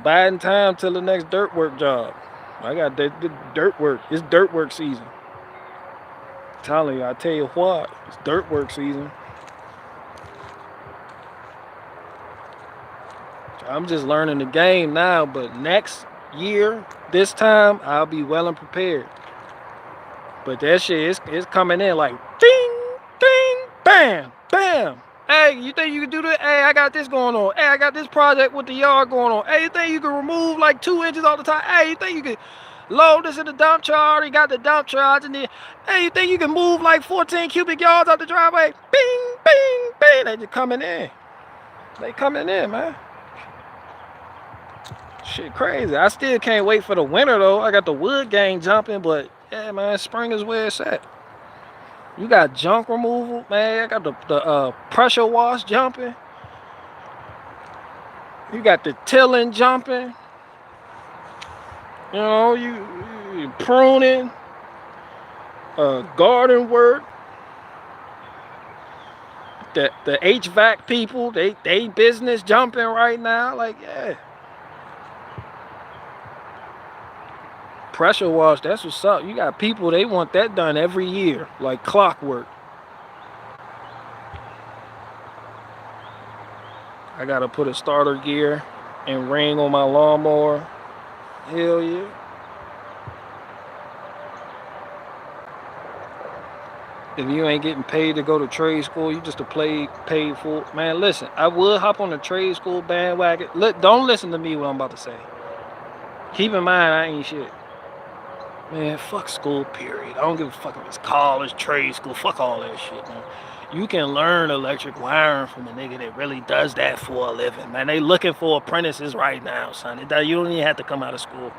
biding time till the next dirt work job. I got the dirt work. It's dirt work season. I'm telling you, I tell you what, it's dirt work season. I'm just learning the game now, but next year, this time, I'll be well and prepared. But that shit is coming in like ding, ding, bam, bam. Hey, you think you can do this? Hey, I got this going on. Hey, I got this project with the yard going on. Hey, you think you can remove like 2 inches all the time? Hey, you think you can load this in the dump truck? I already got the dump truck. Hey, you think you can move like 14 cubic yards out the driveway? Bing, bing, bing. They just coming in. They coming in, man. Shit crazy. I still can't wait for the winter though. I got the wood gang jumping, but yeah, man, spring is where it's at. You got junk removal, man. I got the pressure wash jumping. You got the tilling jumping. You know, you pruning, garden work. The HVAC people, they business jumping right now. Like, yeah. Pressure wash, that's what's up. You got people, they want that done every year, like clockwork. I gotta put a starter gear and ring on my lawnmower. Hell yeah. If you ain't getting paid to go to trade school, you just paid for. Man, listen, I would hop on the trade school bandwagon. Don't listen to me what I'm about to say. Keep in mind, I ain't shit. Man, fuck school, period. I don't give a fuck if it's college, trade school, fuck all that shit, man. You can learn electric wiring from a nigga that really does that for a living, man. They looking for apprentices right now, son. You don't even have to come out of school.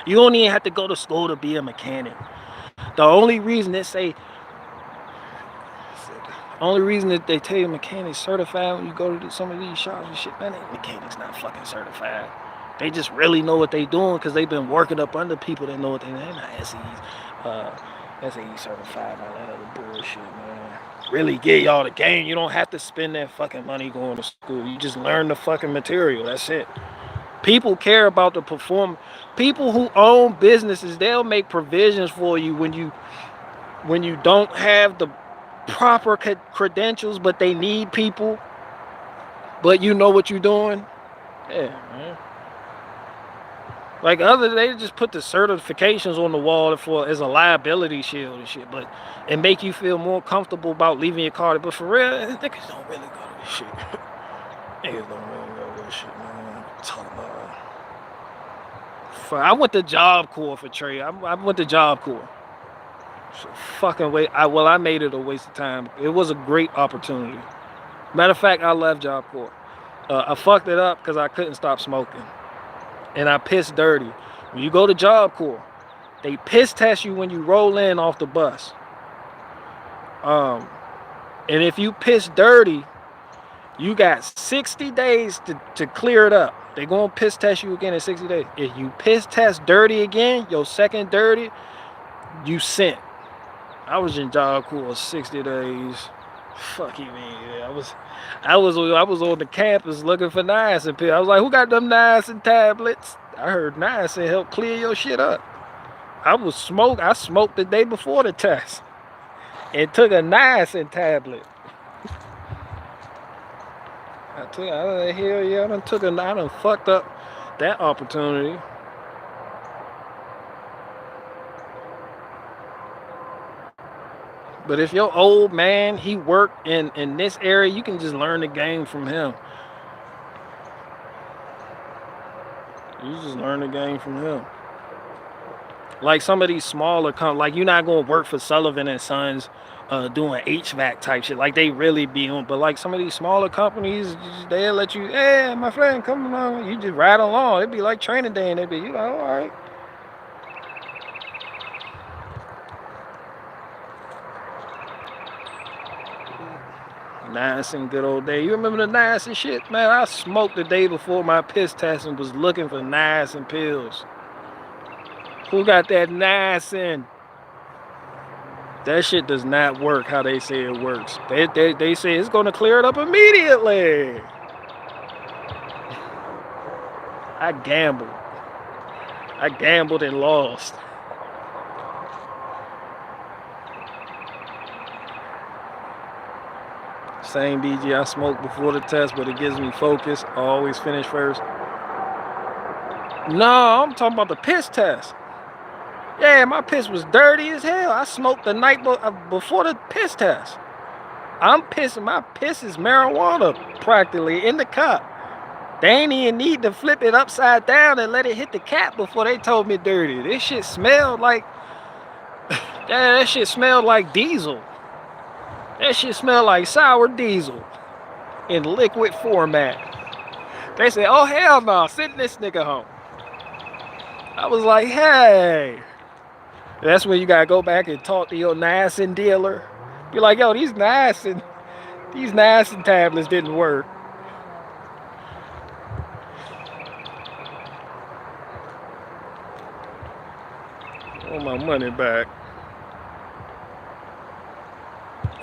You don't even have to go to school to be a mechanic. The only reason that they tell you mechanics certified when you go to some of these shops and shit, man, mechanics not fucking certified. They just really know what they doing because they've been working up under people that know what they're not SAE certified, all that other bullshit, man. Really get y'all the game. You don't have to spend that fucking money going to school. You just learn the fucking material. That's it. People care about the performance. People who own businesses, they'll make provisions for you when you don't have the proper credentials, but they need people, but you know what you're doing. Yeah, man. Like they just put the certifications on the wall as a liability shield and shit, but it make you feel more comfortable about leaving your car. But for real, niggas don't really go to this shit. Niggas don't really go to this shit, man. Talking I went to Job Corps for trade. I went to Job Corps. So fucking wait. I made it a waste of time. It was a great opportunity. Matter of fact, I left Job Corps. I fucked it up because I couldn't stop smoking, and I pissed dirty. When you go to Job Corps, they piss test you when you roll in off the bus. And if you piss dirty, you got 60 days to clear it up. They're going to piss test you again in 60 days. If you piss test dirty again, your second dirty, you sent. I was in Job Corps 60 days. Fuck you, man. I was on the campus looking for niacin pills. I was like, who got them niacin tablets? I heard niacin help clear your shit up. I smoked the day before the test and took a niacin tablet. I done fucked up that opportunity. But if your old man, he worked in this area, you can just learn the game from him. You just learn the game from him. Like some of these smaller companies, like you're not going to work for Sullivan and Sons doing HVAC type shit. Like they really be on. But like some of these smaller companies, they'll let you, hey, my friend, come along. You just ride along. It'd be like training day and you like, all right. Niacin, good old day. You remember the niacin shit? Man, I smoked the day before my piss test and was looking for niacin pills. Who got that niacin? That shit does not work how they say it works. They say it's going to clear it up immediately. I gambled and lost. Same BG, I smoked before the test, but it gives me focus. I always finish first. No, I'm talking about the piss test. Yeah, my piss was dirty as hell. I smoked the night before the piss test. I'm pissing. My piss is marijuana practically in the cup. They ain't even need to flip it upside down and let it hit the cap before they told me dirty. This shit smelled like, that shit smelled like diesel. That shit smelled like sour diesel in liquid format. They said, oh, hell no, send this nigga home. I was like, hey. That's when you got to go back and talk to your niacin dealer. Be like, yo, these niacin tablets didn't work. I want my money back.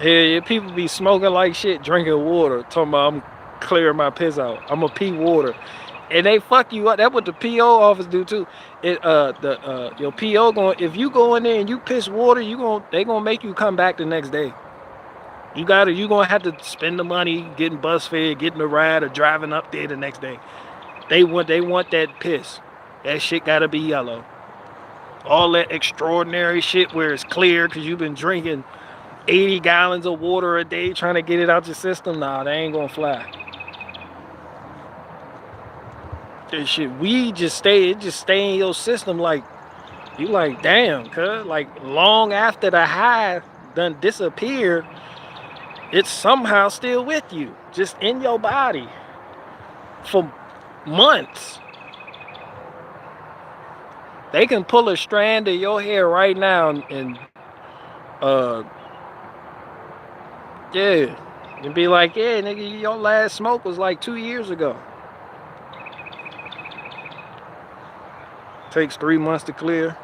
Yeah, people be smoking like shit, drinking water, talking about I'm clearing my piss out. I'm gonna pee water, and they fuck you up. That's what the PO office do too. Your PO if you go in there and you piss water, they gonna make you come back the next day. You gonna have to spend the money getting bus fare, getting a ride, or driving up there the next day. They want that piss. That shit gotta be yellow. All that extraordinary shit where it's clear because you've been drinking 80 gallons of water a day trying to get it out your system. Nah, they ain't gonna fly. That shit, it just stay in your system like, you like, damn, cuz, like long after the high done disappeared, it's somehow still with you, just in your body for months. They can pull a strand of your hair right now and yeah, and be like, yeah, nigga, your last smoke was like 2 years ago. Takes 3 months to clear.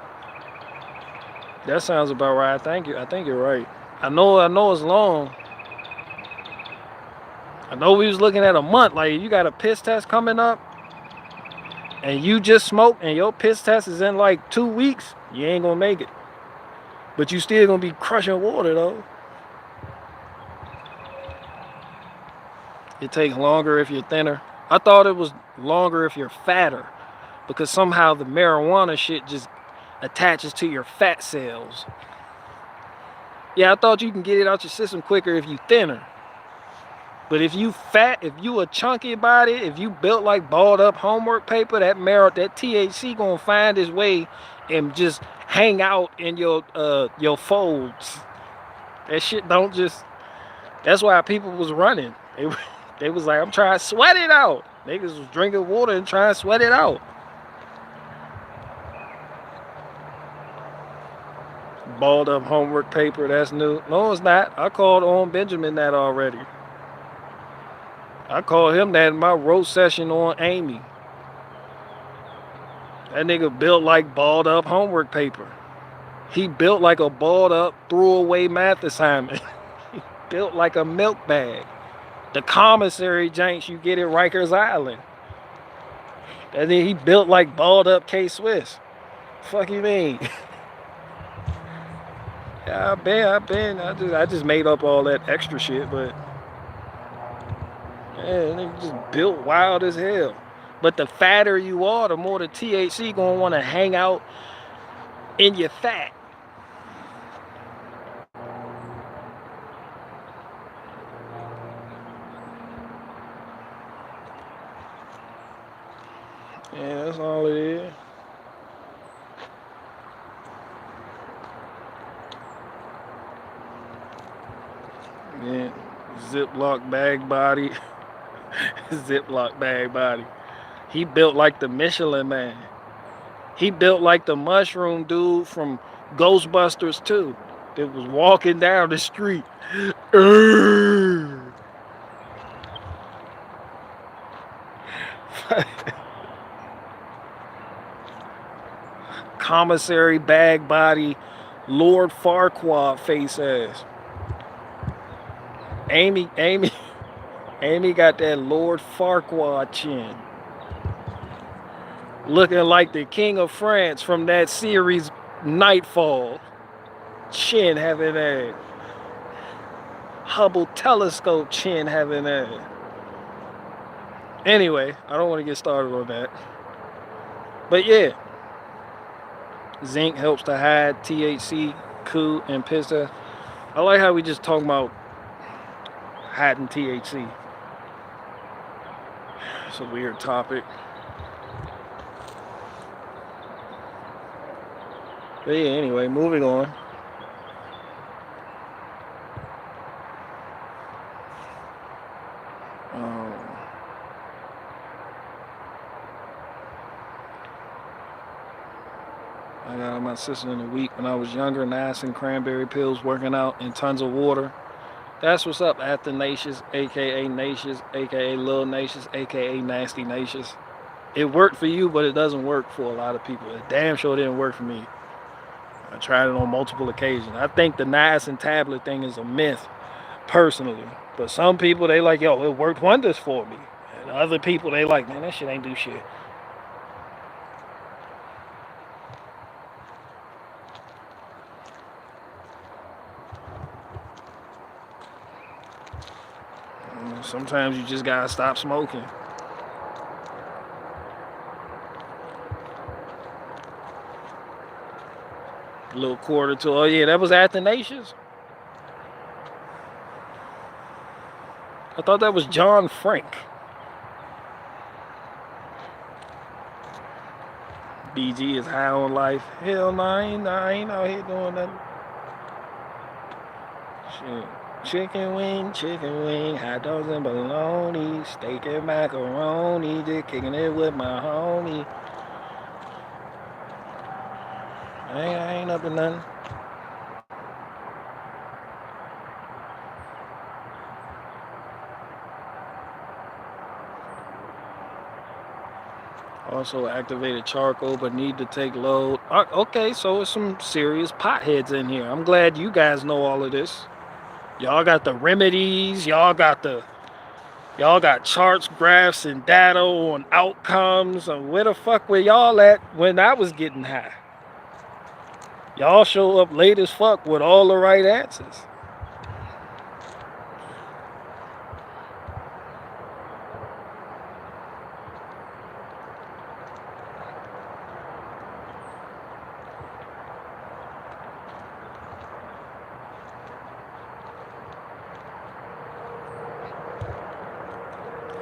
That sounds about right. I think you're right. I know it's long. I know we was looking at a month. Like, you got a piss test coming up, and you just smoked, and your piss test is in like 2 weeks, you ain't gonna make it. But you still gonna be crushing water though. It takes longer if you're thinner. I thought it was longer if you're fatter, because somehow the marijuana shit just attaches to your fat cells. Yeah, I thought you can get it out your system quicker if you're thinner. But if you fat, if you a chunky body, if you built like balled up homework paper, that THC gonna find its way and just hang out in your folds. That shit don't just. That's why people was running. They was like, I'm trying to sweat it out. Niggas was drinking water and trying to sweat it out. Balled up homework paper, that's new. No, it's not. I called on Benjamin that already. I called him that in my roast session on Amy. That nigga built like balled up homework paper. He built like a balled up throwaway math assignment. He built like a milk bag. The commissary janks you get at Rikers Island. And then he built like balled up K-Swiss. Fuck you mean? Yeah, I just made up all that extra shit, but yeah, they just built wild as hell. But the fatter you are, the more the THC gonna want to hang out in your fat. Yeah, that's all it is. Yeah, Ziploc bag body. Ziploc bag body. He built like the Michelin Man. He built like the mushroom dude from Ghostbusters 2 that was walking down the street. Commissary bag body, Lord Farquaad face ass. Amy got that Lord Farquaad chin. Looking like the King of France from that series Nightfall. Chin having that. Hubble telescope chin having that. Anyway, I don't want to get started on that. But yeah. Zinc helps to hide THC, Ku, and Pista. I like how we just talking about hiding THC. It's a weird topic. But yeah, anyway, moving on. I got my sister in a week when I was younger, nice and cranberry pills, working out, and tons of water. That's what's up, Athanasius, aka Nacious, aka Lil Nacious, aka Nasty Nacious. It worked for you, but it doesn't work for a lot of people. It damn sure didn't work for me. I tried it on multiple occasions. I think the niacin tablet thing is a myth, personally. But some people, they like, yo, it worked wonders for me. And other people, they like, man, that shit ain't do shit. Sometimes you just gotta stop smoking. A little quarter to, oh yeah, that was Athanasius? I thought that was John Frank. BG is high on life. Hell no, I ain't out here doing nothing. Shit. Chicken wing, hot dogs and bologna, steak and macaroni, just kicking it with my homie. I ain't up to nothing. Also activated charcoal, but need to take load. Okay, so it's some serious potheads in here. I'm glad you guys know all of this. Y'all got the remedies. Y'all got charts, graphs, and data on outcomes. And where the fuck were y'all at when I was getting high? Y'all show up late as fuck with all the right answers.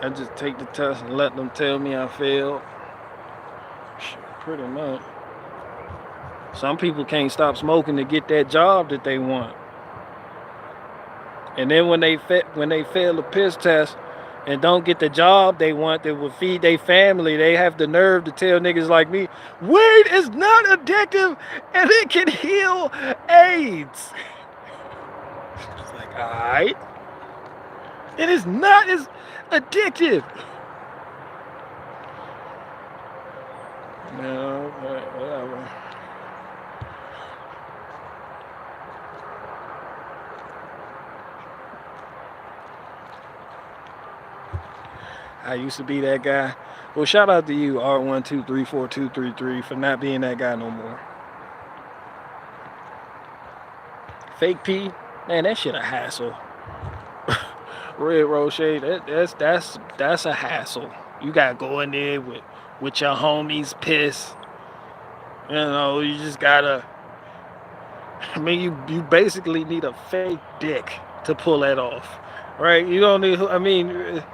I just take the test and let them tell me I failed. Pretty much. Some people can't stop smoking to get that job that they want. And then when they fail the piss test and don't get the job they want that will feed their family, they have the nerve to tell niggas like me, weed is not addictive and it can heal AIDS. It's like, all right. It is not as addictive. No, whatever. I used to be that guy. Well, shout out to you, R1234233, for not being that guy no more. Fake pee, man, that shit a hassle. Red Roche, that's a hassle. You gotta go in there with your homies piss. You know, you just gotta. I mean, you basically need a fake dick to pull that off, right? You don't need. I mean.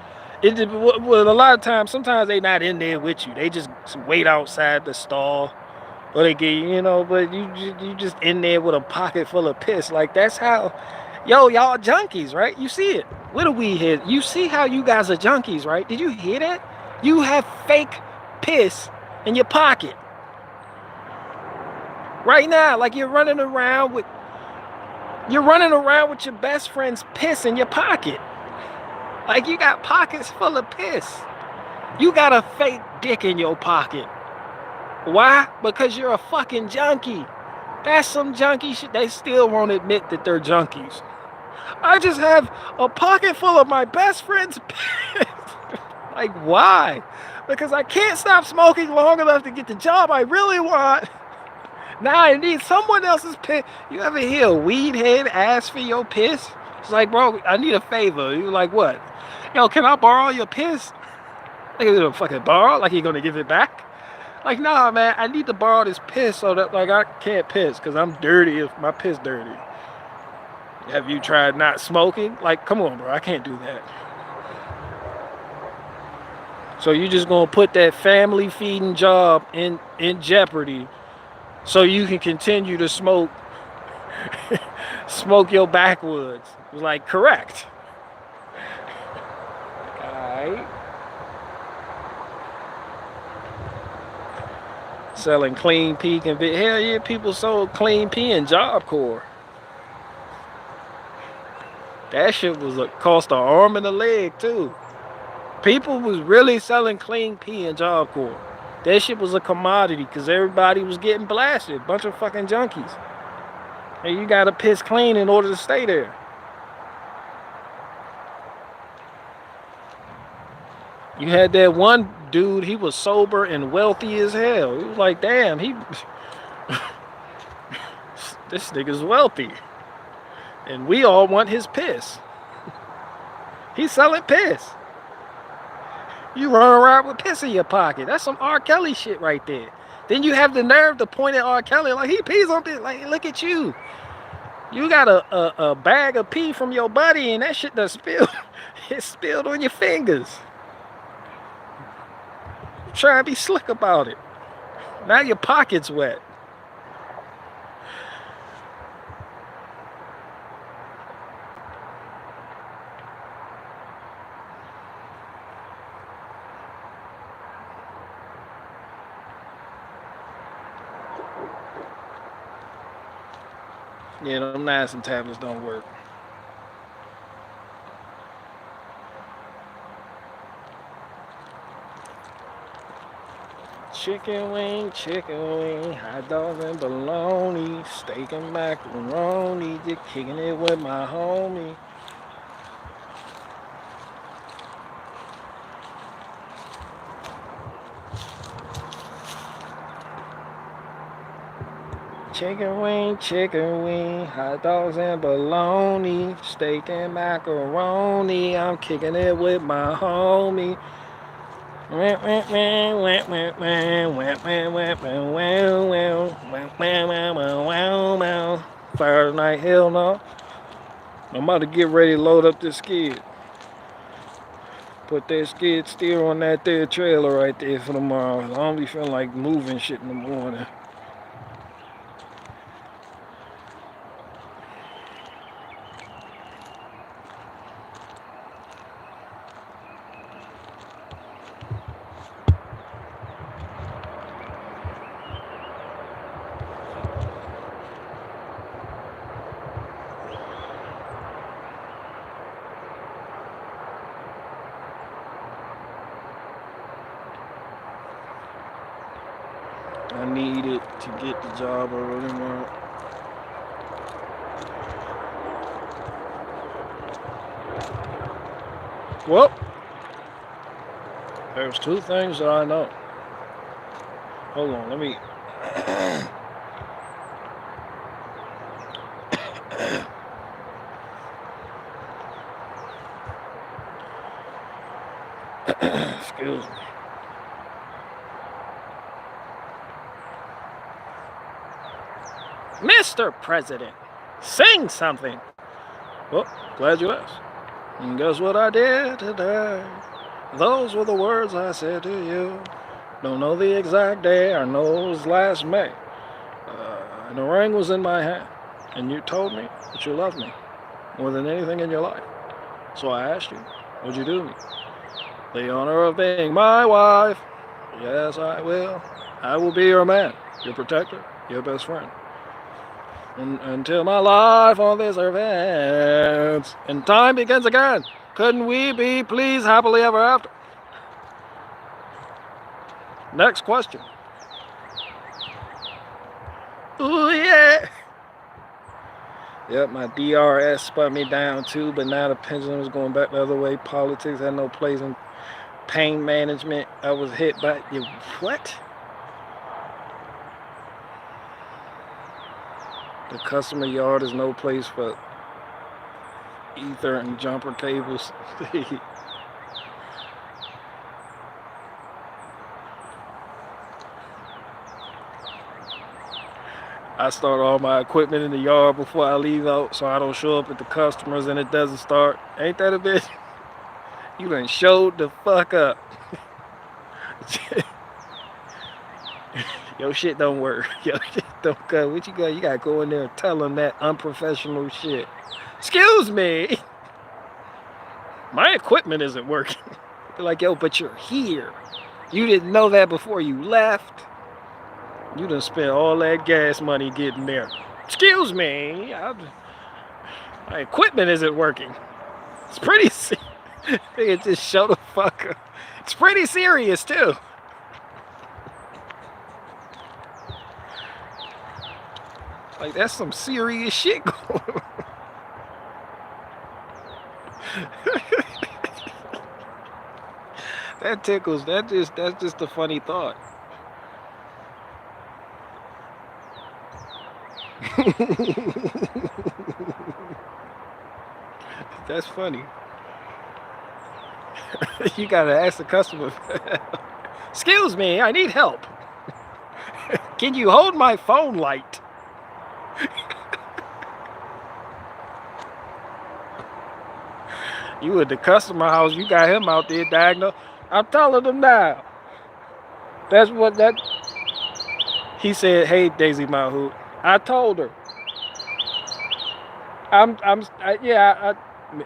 Well, a lot of times, sometimes they not in there with you. They just wait outside the stall, or they get, you know. But you just in there with a pocket full of piss. Like that's how, y'all junkies, right? You see it. What do we hear? You see how you guys are junkies, right? Did you hear that? You have fake piss in your pocket right now, like you're running around with your best friend's piss in your pocket. Like you got pockets full of piss. You got a fake dick in your pocket. Why? Because you're a fucking junkie. That's some junkie shit. They still won't admit that they're junkies. I just have a pocket full of my best friend's piss. Like why? Because I can't stop smoking long enough to get the job I really want. Now I need someone else's piss. You ever hear a weed head ask for your piss? It's like, bro, I need a favor. You like, what? Yo, can I borrow your piss? Like, you gonna fucking borrow? Like, you gonna give it back? Like, nah, man, I need to borrow this piss so that, like, I can't piss because I'm dirty if my piss dirty. Have you tried not smoking? Like, come on, bro, I can't do that. So you just gonna put that family feeding job in jeopardy so you can continue to smoke your backwoods. Like, correct. Alright. Selling clean pee hell yeah, people sold clean pee in Job Corps. That shit was cost an arm and a leg too. People was really selling clean pee in Job Corps. That shit was a commodity because everybody was getting blasted. Bunch of fucking junkies. And you gotta piss clean in order to stay there. You had that one dude, he was sober and wealthy as hell. He was like, damn, this nigga's wealthy. And we all want his piss. He's selling piss. You run around with piss in your pocket. That's some R. Kelly shit right there. Then you have the nerve to point at R. Kelly like he pees on piss. Like, look at you. You got a bag of pee from your buddy and that shit done spilled. It spilled on your fingers. Try and be slick about it. Now your pocket's wet. Yeah, them niacin tablets don't work. Chicken wing, hot dogs and bologna, steak and macaroni, just kicking it with my homie. Chicken wing, hot dogs and bologna, steak and macaroni, I'm kicking it with my homie. Fire tonight, hell no. I'm about to get ready to load up this skid. Put that skid steer on that there trailer right there for tomorrow. I don't be feeling like moving shit in the morning. I need it to get the job I really want. Well, there's two things that I know. Hold on, let me. Excuse me. Mr. President, sing something. Well, glad you asked. And guess what I did today? Those were the words I said to you. Don't know the exact day, I know it was last May. And the ring was in my hand. And you told me that you loved me more than anything in your life. So I asked you, would you do me the honor of being my wife? Yes, I will. I will be your man, your protector, your best friend. Until my life on this earth ends and time begins again. Couldn't we be pleased happily ever after? Next question. Ooh, yeah. Yep, my DRS spun me down too, but now the pendulum is going back the other way. Politics had no place in pain management. I was hit by what? The customer yard is no place for ether and jumper cables. I start all my equipment in the yard before I leave out so I don't show up at the customers and it doesn't start. Ain't that a bitch? You done showed the fuck up. Your shit don't work. Your shit don't go. What you got? You gotta go in there and tell them that unprofessional shit. Excuse me. My equipment isn't working. They're like, yo, but you're here. You didn't know that before you left. You done spent all that gas money getting there. Excuse me. My equipment isn't working. It's pretty serious. They just show the fuck up. It's pretty serious too. Like, that's some serious shit going on. That tickles. That's just a funny thought. That's funny. You gotta ask the customer. Excuse me, I need help. Can you hold my phone light? You at the customer house, you got him out there diagonal. I'm telling them now. That's what that. He said, "Hey, Daisy Mahout." I told her.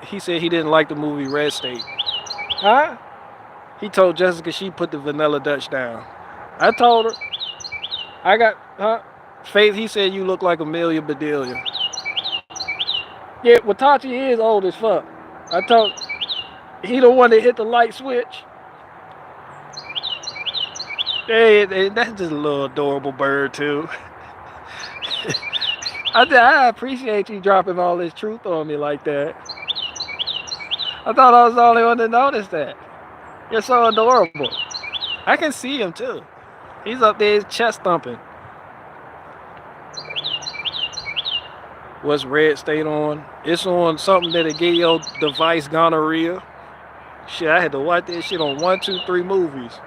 He said he didn't like the movie Red State. Huh? He told Jessica she put the vanilla Dutch down. I told her. Faith, he said you look like Amelia Bedelia. Yeah, well, Tachi is old as fuck. I told he the one that hit the light switch. Hey, that's just a little adorable bird too. I appreciate you dropping all this truth on me like that. I thought I was the only one to notice that. You're so adorable. I can see him too. He's up there, his chest thumping. What's Red State on? It's on something that'll give your device gonorrhea. Shit, I had to watch that shit on 1, 2, 3 movies.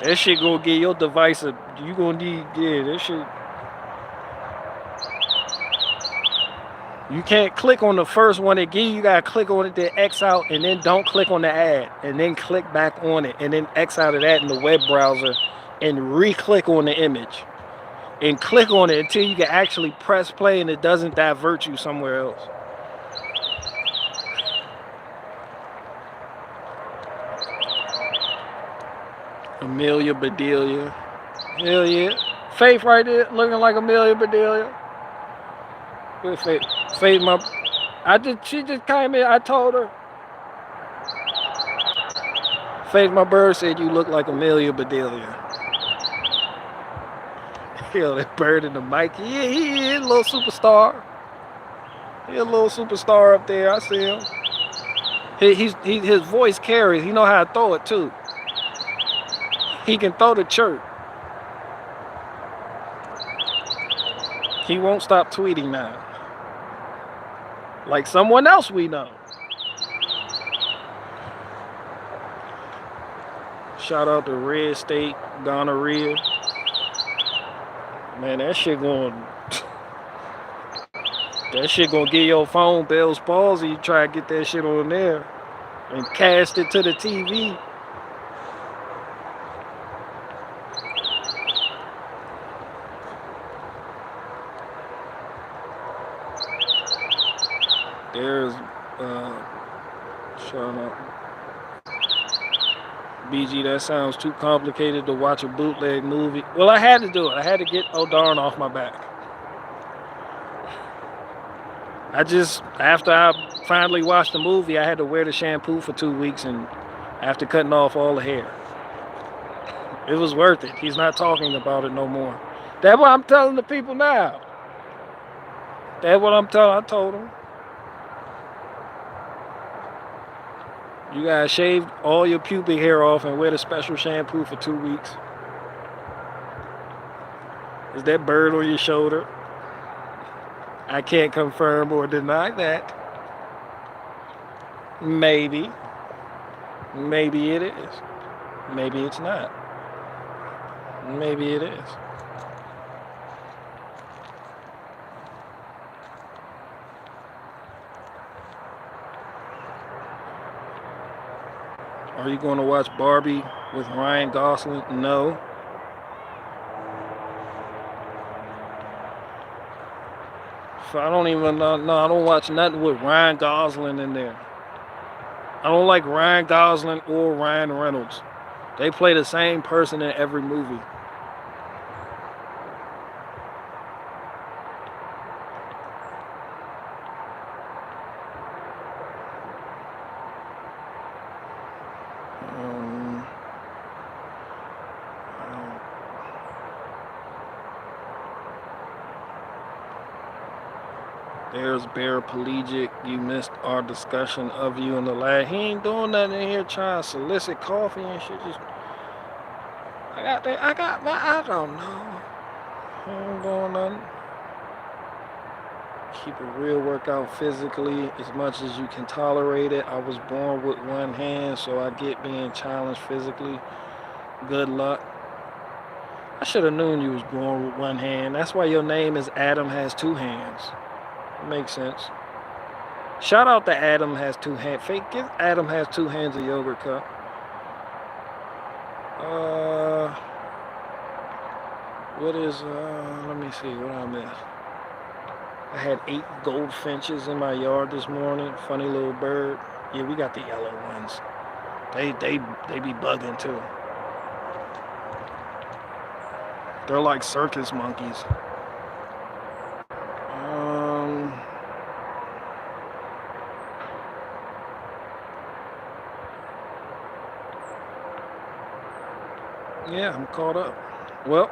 That shit gonna give your device you gonna need, that shit. You can't click on the first one it give you. You gotta click on it, then X out, and then don't click on the ad, and then click back on it, and then X out of that in the web browser, and re-click on the image, and click on it until you can actually press play, and it doesn't divert you somewhere else. Amelia Bedelia. Hell yeah. Faith right there, looking like Amelia Bedelia. With Faith. Faith, she just came in, I told her. Faith, my bird said you look like Amelia Bedelia. Hell, that bird in the mic. Yeah, he is a little superstar. He a little superstar up there. I see him. His voice carries. He know how to throw it too. He can throw the chirp. He won't stop tweeting now. Like someone else we know. Shout out to Red State Gonorrhea. Man, that shit gonna give your phone Bell's palsy. You try to get that shit on there and cast it to the TV. There's shut up. BG, that sounds too complicated to watch a bootleg movie. Well, I had to do it. I had to get Oh Darn off my back. After I finally watched the movie, I had to wear the shampoo for 2 weeks, and after cutting off all the hair. It was worth it. He's not talking about it no more. That's what I'm telling the people now. That's what I'm telling. I told him. You gotta shave all your pubic hair off and wear the special shampoo for 2 weeks. Is that bird on your shoulder? I can't confirm or deny that. Maybe. Maybe it is. Maybe it's not. Maybe it is. Are you going to watch Barbie with Ryan Gosling? No. I don't even know. No, I don't watch nothing with Ryan Gosling in there. I don't like Ryan Gosling or Ryan Reynolds. They play the same person in every movie. There's Bear Pelagic. You missed our discussion of you in the lab. He ain't doing nothing in here trying to solicit coffee and shit. Just I don't know. He ain't doing nothing. Keep a real workout physically as much as you can tolerate it. I was born with one hand, so I get being challenged physically. Good luck. I should have known you was born with one hand. That's why your name is Adam Has Two Hands. Makes sense. Shout out to Adam Has Two Hands. Give Adam Has Two Hands a yogurt cup. What is, let me see, what I missed. I had 8 goldfinches in my yard this morning. Funny little bird. Yeah, we got the yellow ones. They be bugging too. They're like circus monkeys. Yeah, I'm caught up. Well,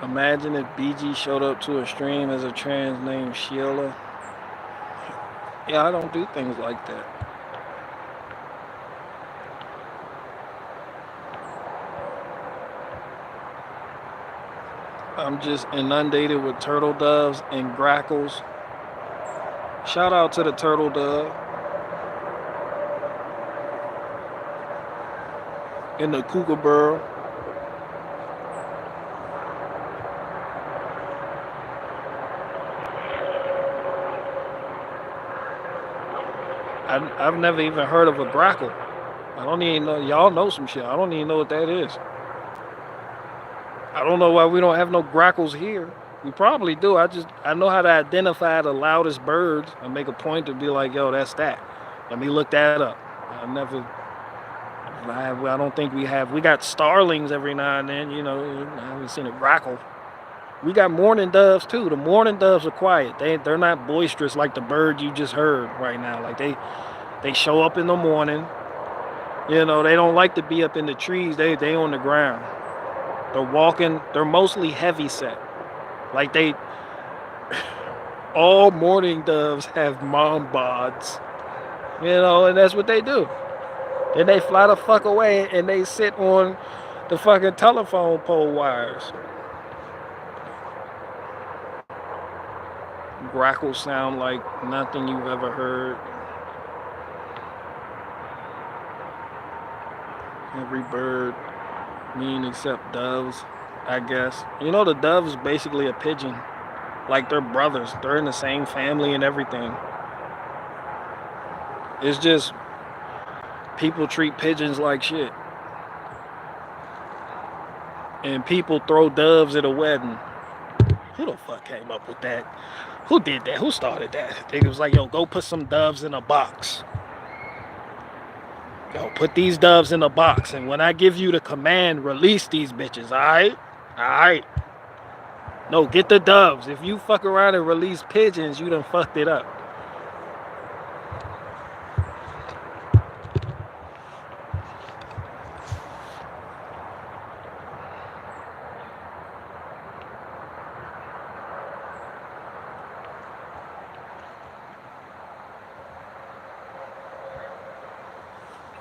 imagine if BG showed up to a stream as a trans named Sheila. Yeah, I don't do things like that. I'm just inundated with turtle doves and grackles. Shout out to the turtle dove and the kookaburra. I've never even heard of a grackle. I don't even know. Y'all know some shit. I don't even know what that is. I don't know why we don't have no grackles here. We probably do. I know how to identify the loudest birds and make a point to be like, yo, that's that. Let me look that up. I don't think we have. We got starlings every now and then, you know. I haven't seen a grackle. We got mourning doves too. The mourning doves are quiet. They're not boisterous like the bird you just heard right now. Like they show up in the morning. You know, they don't like to be up in the trees. They on the ground. They're walking. They're mostly heavy set. Like all mourning doves have mom bods. You know, and that's what they do. Then they fly the fuck away and they sit on the fucking telephone pole wires. Grackles sound like nothing you've ever heard. Every bird mean except doves, I guess. You know, the dove is basically a pigeon. Like they're brothers. They're in the same family and everything. It's just people treat pigeons like shit. And people throw doves at a wedding. Who the fuck came up with that? Who did that? Who started that? It was like, yo, go put some doves in a box. Yo, put these doves in a box. And when I give you the command, release these bitches, alright? Alright. No, get the doves. If you fuck around and release pigeons, you done fucked it up.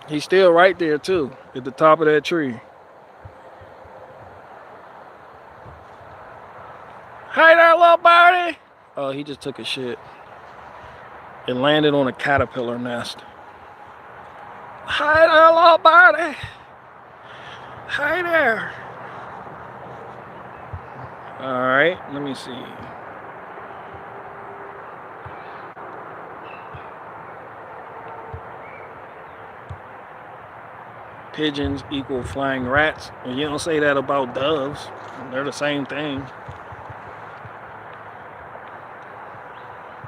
He's still right there too, at the top of that tree. Hey there, little birdie! Oh, he just took a shit. It landed on a caterpillar nest. Hey there, little birdie! Hey there! Alright, let me see. Pigeons equal flying rats. Well, you don't say that about doves. They're the same thing.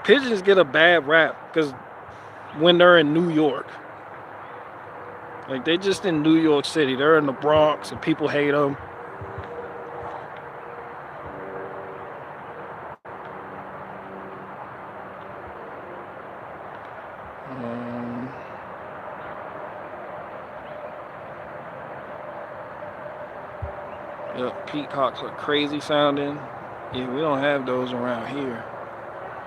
Pigeons get a bad rap because when they're in New York, like they just in New York City, they're in the Bronx and people hate them. Yep, peacocks are crazy sounding. Yeah, we don't have those around here.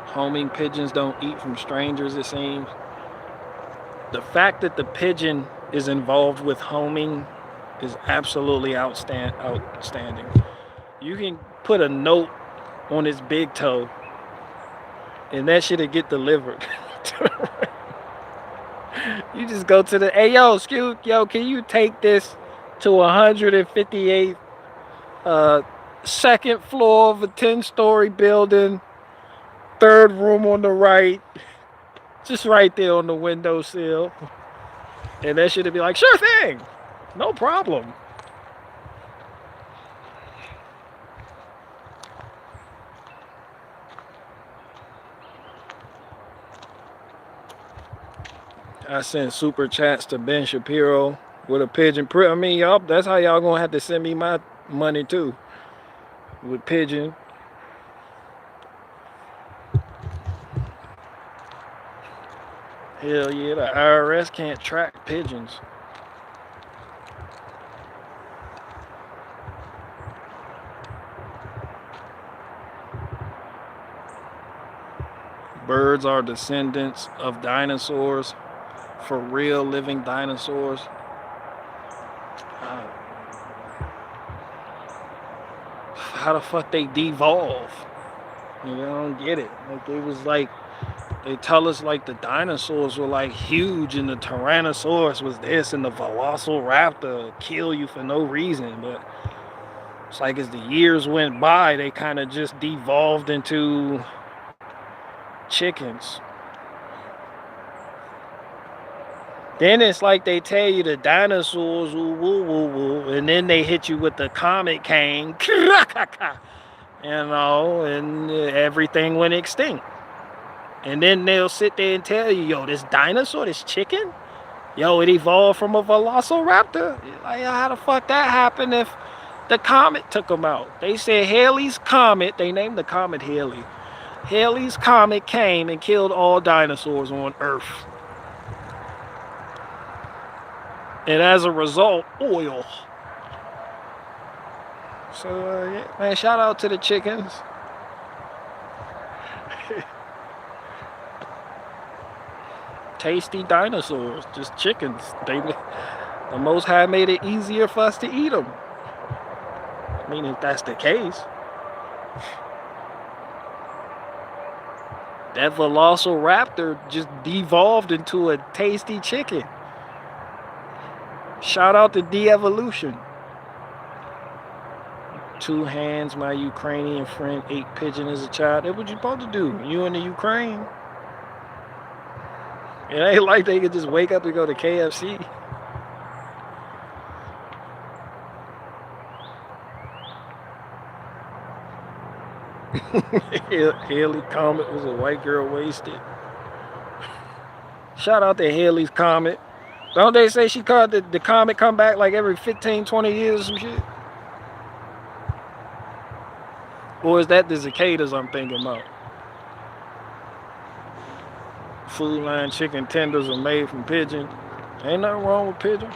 Homing pigeons don't eat from strangers, it seems. The fact that the pigeon is involved with homing is absolutely outstanding. You can put a note on his big toe and that shit'll get delivered. You just go to the, hey yo, can you take this to 158th second floor of a 10-story building, third room on the right, just right there on the windowsill. And that shit'll be like, sure thing, no problem. I sent super chats to Ben Shapiro with a pigeon print. I mean, y'all, that's how y'all gonna have to send me my money too, with pigeon. Hell yeah, the IRS can't track pigeons. Birds are descendants of dinosaurs, for real living dinosaurs. how the fuck they devolve. You know, I don't get it. Like it was like they tell us like the dinosaurs were like huge and the Tyrannosaurus was this and the Velociraptor kill you for no reason. But it's like as the years went by, they kind of just devolved into chickens. Then it's like they tell you the dinosaurs, woo, woo, woo, woo, and then they hit you with the comet came, and everything went extinct. And then they'll sit there and tell you, yo, this dinosaur, this chicken, yo, it evolved from a velociraptor. Like, how the fuck that happened if the comet took them out? They said Halley's Comet, they named the comet Halley. Halley's Comet came and killed all dinosaurs on Earth. And as a result, oil. So, yeah, man, shout out to the chickens. Tasty dinosaurs, just chickens. The Most High made it easier for us to eat them. I mean, if that's the case. That Velociraptor just devolved into a tasty chicken. Shout out to de-evolution. 2 hands, my Ukrainian friend ate pigeon as a child. That's what you supposed to do. You in the Ukraine. It ain't like they could just wake up and go to KFC. Haley Comet was a white girl wasted. Shout out to Haley's Comet. Don't they say she called the comet come back like every 15, 20 years or some shit? Or is that the cicadas I'm thinking about? Food line chicken tenders are made from pigeon. Ain't nothing wrong with pigeon.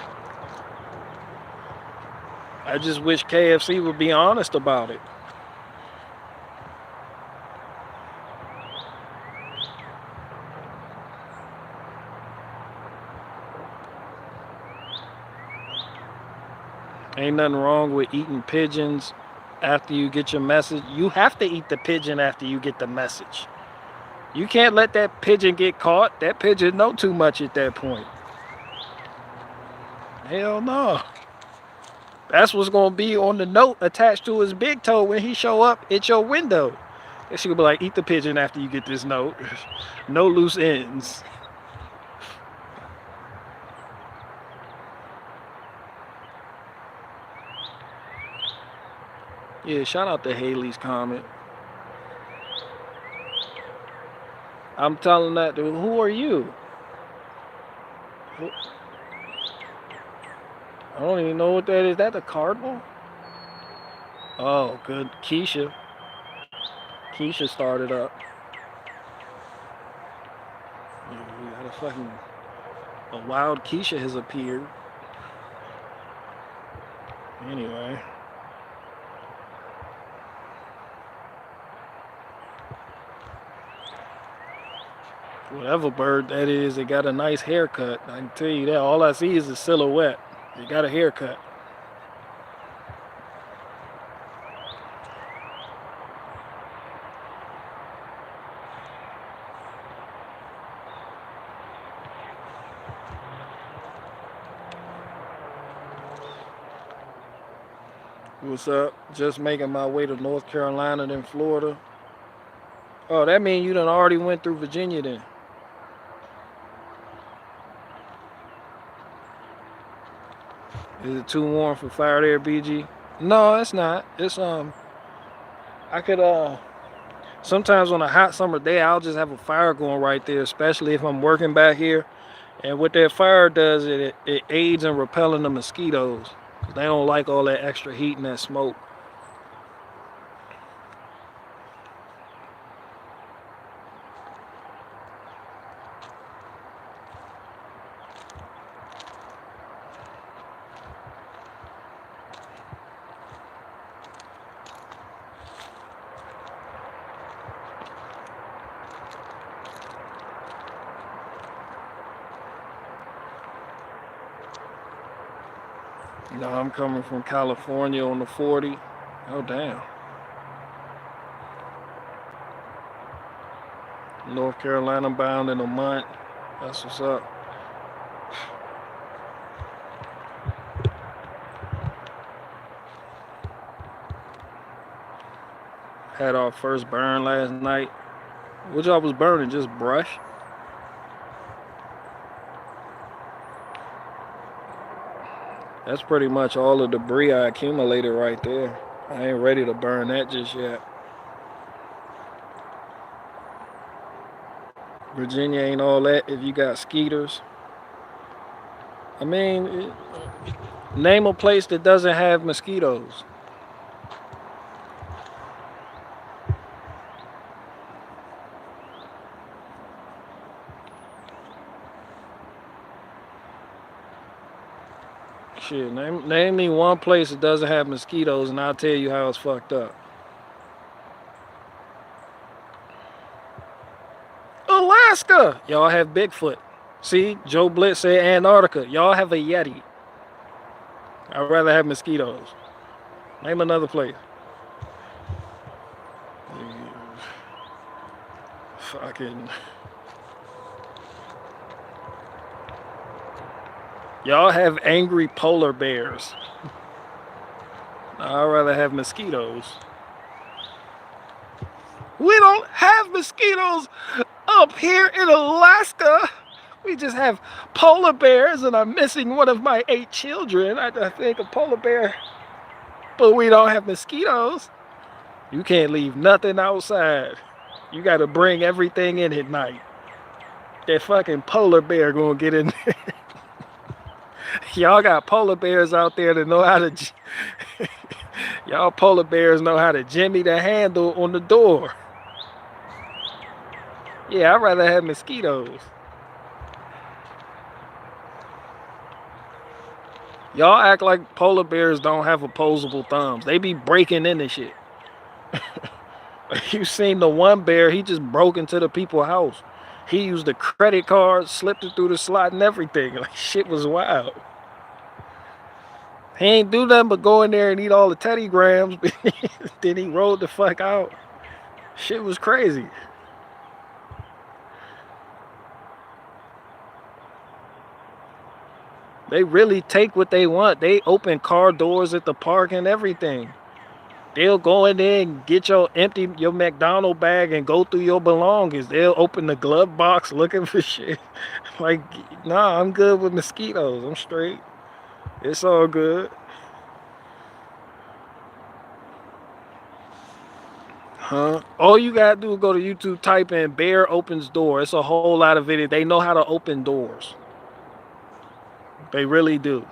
I just wish KFC would be honest about it. Ain't nothing wrong with eating pigeons after you get your message. You have to eat the pigeon after you get the message. You can't let that pigeon get caught. That pigeon know too much at that point. Hell no. That's what's going to be on the note attached to his big toe when he show up at your window. And she gonna be like, eat the pigeon after you get this note. No loose ends. Yeah, shout out to Haley's Comet. I'm telling that dude, who are you? I don't even know what that is. Is that the cardinal? Oh, good. Keisha started up. We got a wild Keisha has appeared. Anyway. Whatever bird that is, it got a nice haircut. I can tell you that. All I see is a silhouette. It got a haircut. What's up? Just making my way to North Carolina, then Florida. Oh, that means you done already went through Virginia then. Is it too warm for fire there, BG? No, it's not. It's I could sometimes on a hot summer day I'll just have a fire going right there, especially if I'm working back here. And what that fire does, it aids in repelling the mosquitoes. They don't like all that extra heat and that smoke. No, I'm coming from California on the 40. Oh, damn. North Carolina bound in a month. That's what's up. Had our first burn last night. What y'all was burning? Just brush? That's pretty much all the debris I accumulated right there. I ain't ready to burn that just yet. Virginia ain't all that if you got skeeters. I mean, name a place that doesn't have mosquitoes. Shit, name me one place that doesn't have mosquitoes and I'll tell you how it's fucked up. Alaska! Y'all have Bigfoot. See, Joe Blitz said Antarctica. Y'all have a Yeti. I'd rather have mosquitoes. Name another place. Fucking. Y'all have angry polar bears. I'd rather have mosquitoes. We don't have mosquitoes up here in Alaska. We just have polar bears, and I'm missing one of my 8 children. I think a polar bear. But we don't have mosquitoes. You can't leave nothing outside. You got to bring everything in at night. That fucking polar bear gonna get in there. Y'all got polar bears out there that know how to... Y'all polar bears know how to jimmy the handle on the door. Yeah, I'd rather have mosquitoes. Y'all act like polar bears don't have opposable thumbs. They be breaking into shit. You seen the one bear, he just broke into the people's house. He used a credit card, slipped it through the slot and everything. Like, shit was wild. He ain't do nothing but go in there and eat all the Teddy Grahams. Then he rolled the fuck out. Shit was crazy. They really take what they want. They open car doors at the park and everything. They'll go in there and get your McDonald's bag and go through your belongings. They'll open the glove box looking for shit. Like, nah, I'm good with mosquitoes. I'm straight. It's all good. Huh? All you gotta do is go to YouTube, type in bear opens door. It's a whole lot of videos. They know how to open doors. They really do.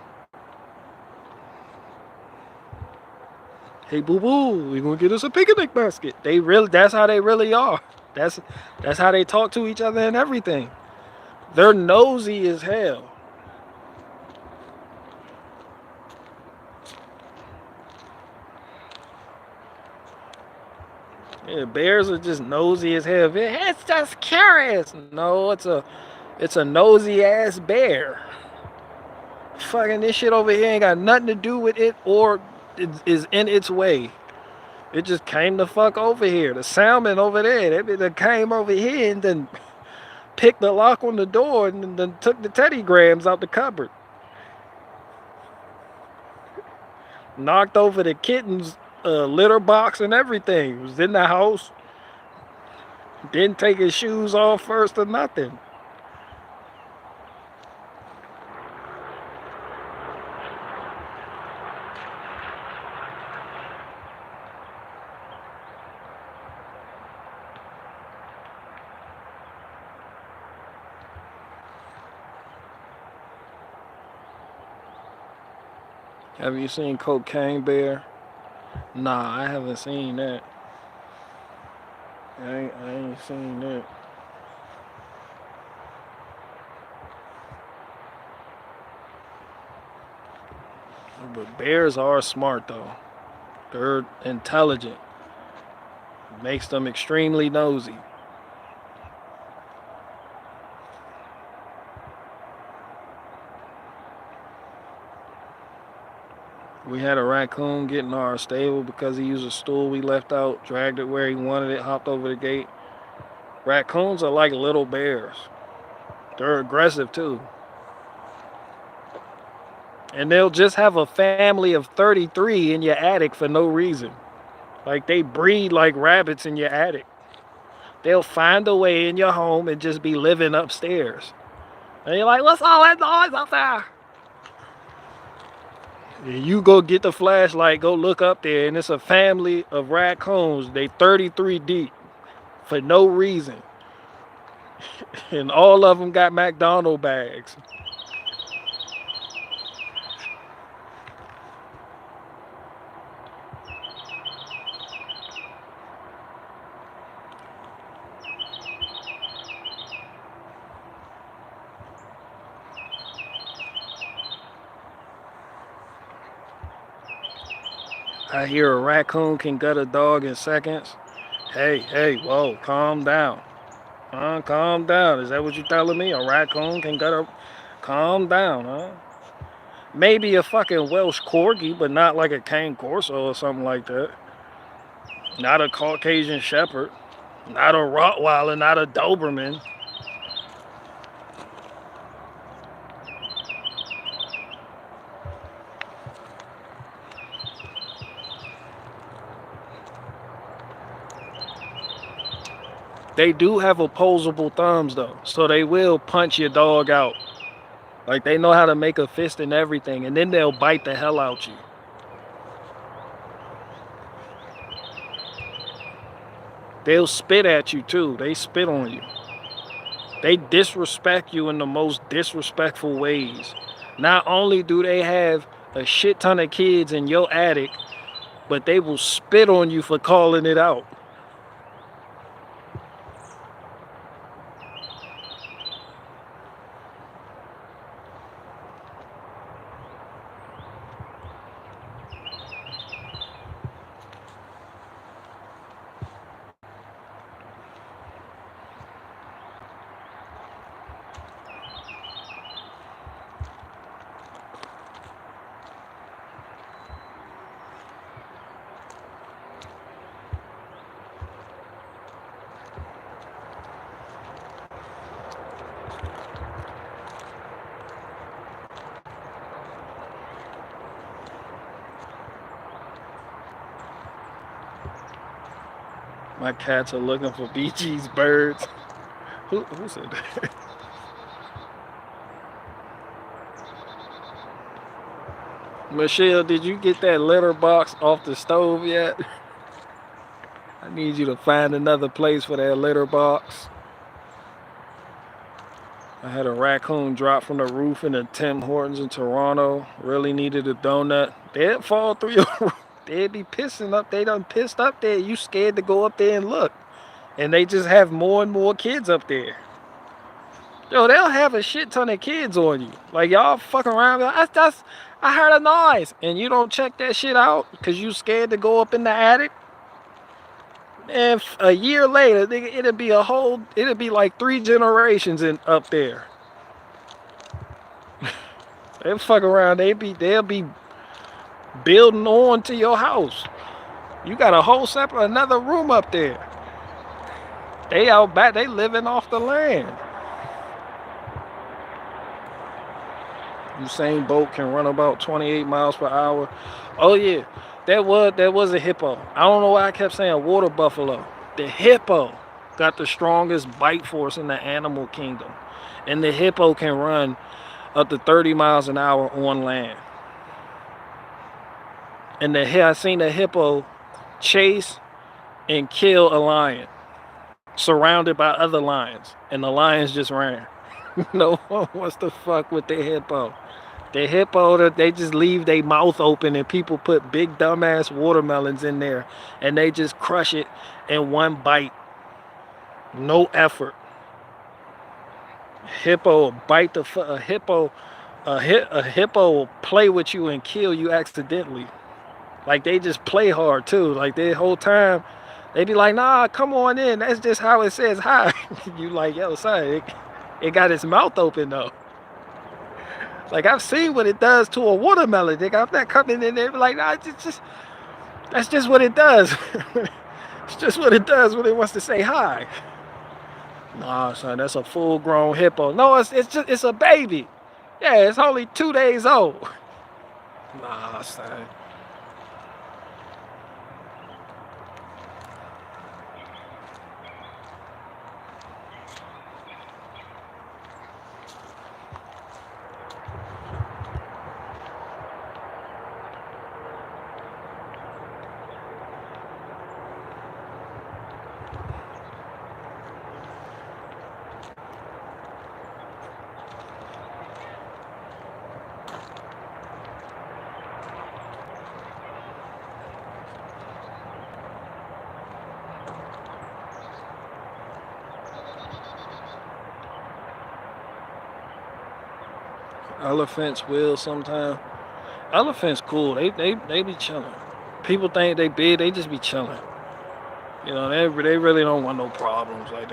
Hey, boo boo, we gonna get us a picnic basket. That's how they really are. That's how they talk to each other and everything. They're nosy as hell. Yeah, bears are just nosy as hell. It's just curious. No, it's a nosy ass bear. Fucking this shit over here ain't got nothing to do with it or is in its way. It just came the fuck over here. The salmon over there, they came over here and then picked the lock on the door and then took the Teddy Grahams out the cupboard. Knocked over the kitten's litter box and everything. It was in the house. Didn't take his shoes off first or nothing. Have you seen Cocaine Bear? Nah, I haven't seen that. I ain't seen that. But bears are smart though. They're intelligent. Makes them extremely nosy. We had a raccoon get in our stable because he used a stool we left out, dragged it where he wanted it, hopped over the gate. Raccoons are like little bears. They're aggressive too. And they'll just have a family of 33 in your attic for no reason. Like they breed like rabbits in your attic. They'll find a way in your home and just be living upstairs. And you're like, what's all that noise up there? And you go get the flashlight, go look up there, and it's a family of raccoons. They 33 deep for no reason. And all of them got McDonald's bags. I hear a raccoon can gut a dog in seconds. Hey, whoa, calm down. Calm down. Is that what you're telling me? A raccoon can gut a... Calm down, huh? Maybe a fucking Welsh Corgi, but not like a Cane Corso or something like that. Not a Caucasian Shepherd. Not a Rottweiler, not a Doberman. They do have opposable thumbs though, so they will punch your dog out. Like they know how to make a fist and everything, and then they'll bite the hell out you. They'll spit at you too. They spit on you. They disrespect you in the most disrespectful ways. Not only do they have a shit ton of kids in your attic, but they will spit on you for calling it out. My cats are looking for BG's birds. Who said that? Michelle, did you get that litter box off the stove yet? I need you to find another place for that litter box. I had a raccoon drop from the roof in the Tim Hortons in Toronto. Really needed a donut. They'd fall through your roof. They'd be pissing up. They done pissed up there. You scared to go up there and look. And they just have more and more kids up there. Yo, they'll have a shit ton of kids on you. Like, y'all fucking around. I heard a noise. And you don't check that shit out because you scared to go up in the attic. And a year later, it'll be like 3 generations up there. They'll fuck around. They'll be building on to your house. You got a whole separate another room up there. They out back. They living off the land. Usain Bolt can run about 28 miles per hour. Oh yeah, there was a hippo. I don't know why I kept saying water buffalo. The hippo got the strongest bite force in the animal kingdom, and the hippo can run up to 30 miles an hour on land. And I seen a hippo chase and kill a lion, surrounded by other lions, and the lions just ran. No one wants to fuck with the hippo. The hippo, they just leave their mouth open and people put big dumbass watermelons in there and they just crush it in one bite. No effort. Hippo will bite a hippo will play with you and kill you accidentally. Like they just play hard too. Like the whole time they be like, nah, come on in. That's just how it says hi. You like, yo, son, it got its mouth open though. Like I've seen what it does to a watermelon. I'm not coming in there like, nah, that's just what it does. It's just what it does when it wants to say hi. Nah, son, that's a full-grown hippo. No, it's a baby. Yeah, it's only 2 days old. Nah, son. Elephants will sometimes. Elephants cool. They be chilling. People think they big. They just be chilling. You know, they really don't want no problems. Like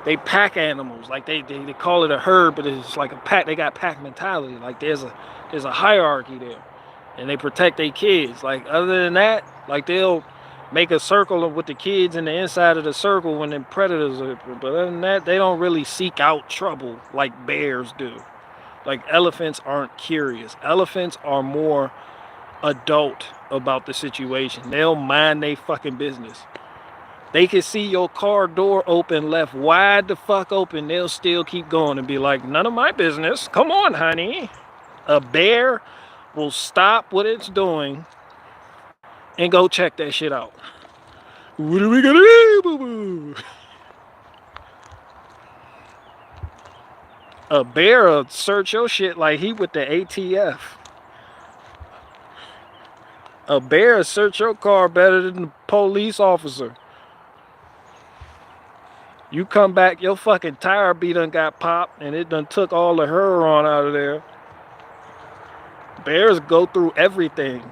they pack animals. Like they call it a herd, but it's like a pack. They got pack mentality. Like there's a hierarchy there, and they protect their kids. Like other than that, like they'll make a circle with the kids in the inside of the circle when the predators are. But other than that, they don't really seek out trouble like bears do. Like elephants aren't curious. Elephants are more adult about the situation. They'll mind they fucking business. They can see your car door open, left wide the fuck open. They'll still keep going and be like, none of my business. Come on, honey. A bear will stop what it's doing and go check that shit out. What are we gonna do, boo-boo? A bear will search your shit like he with the ATF. A bear will search your car better than the police officer. You come back, your fucking tire beat done got popped and it done took all the heroin out of there. Bears go through everything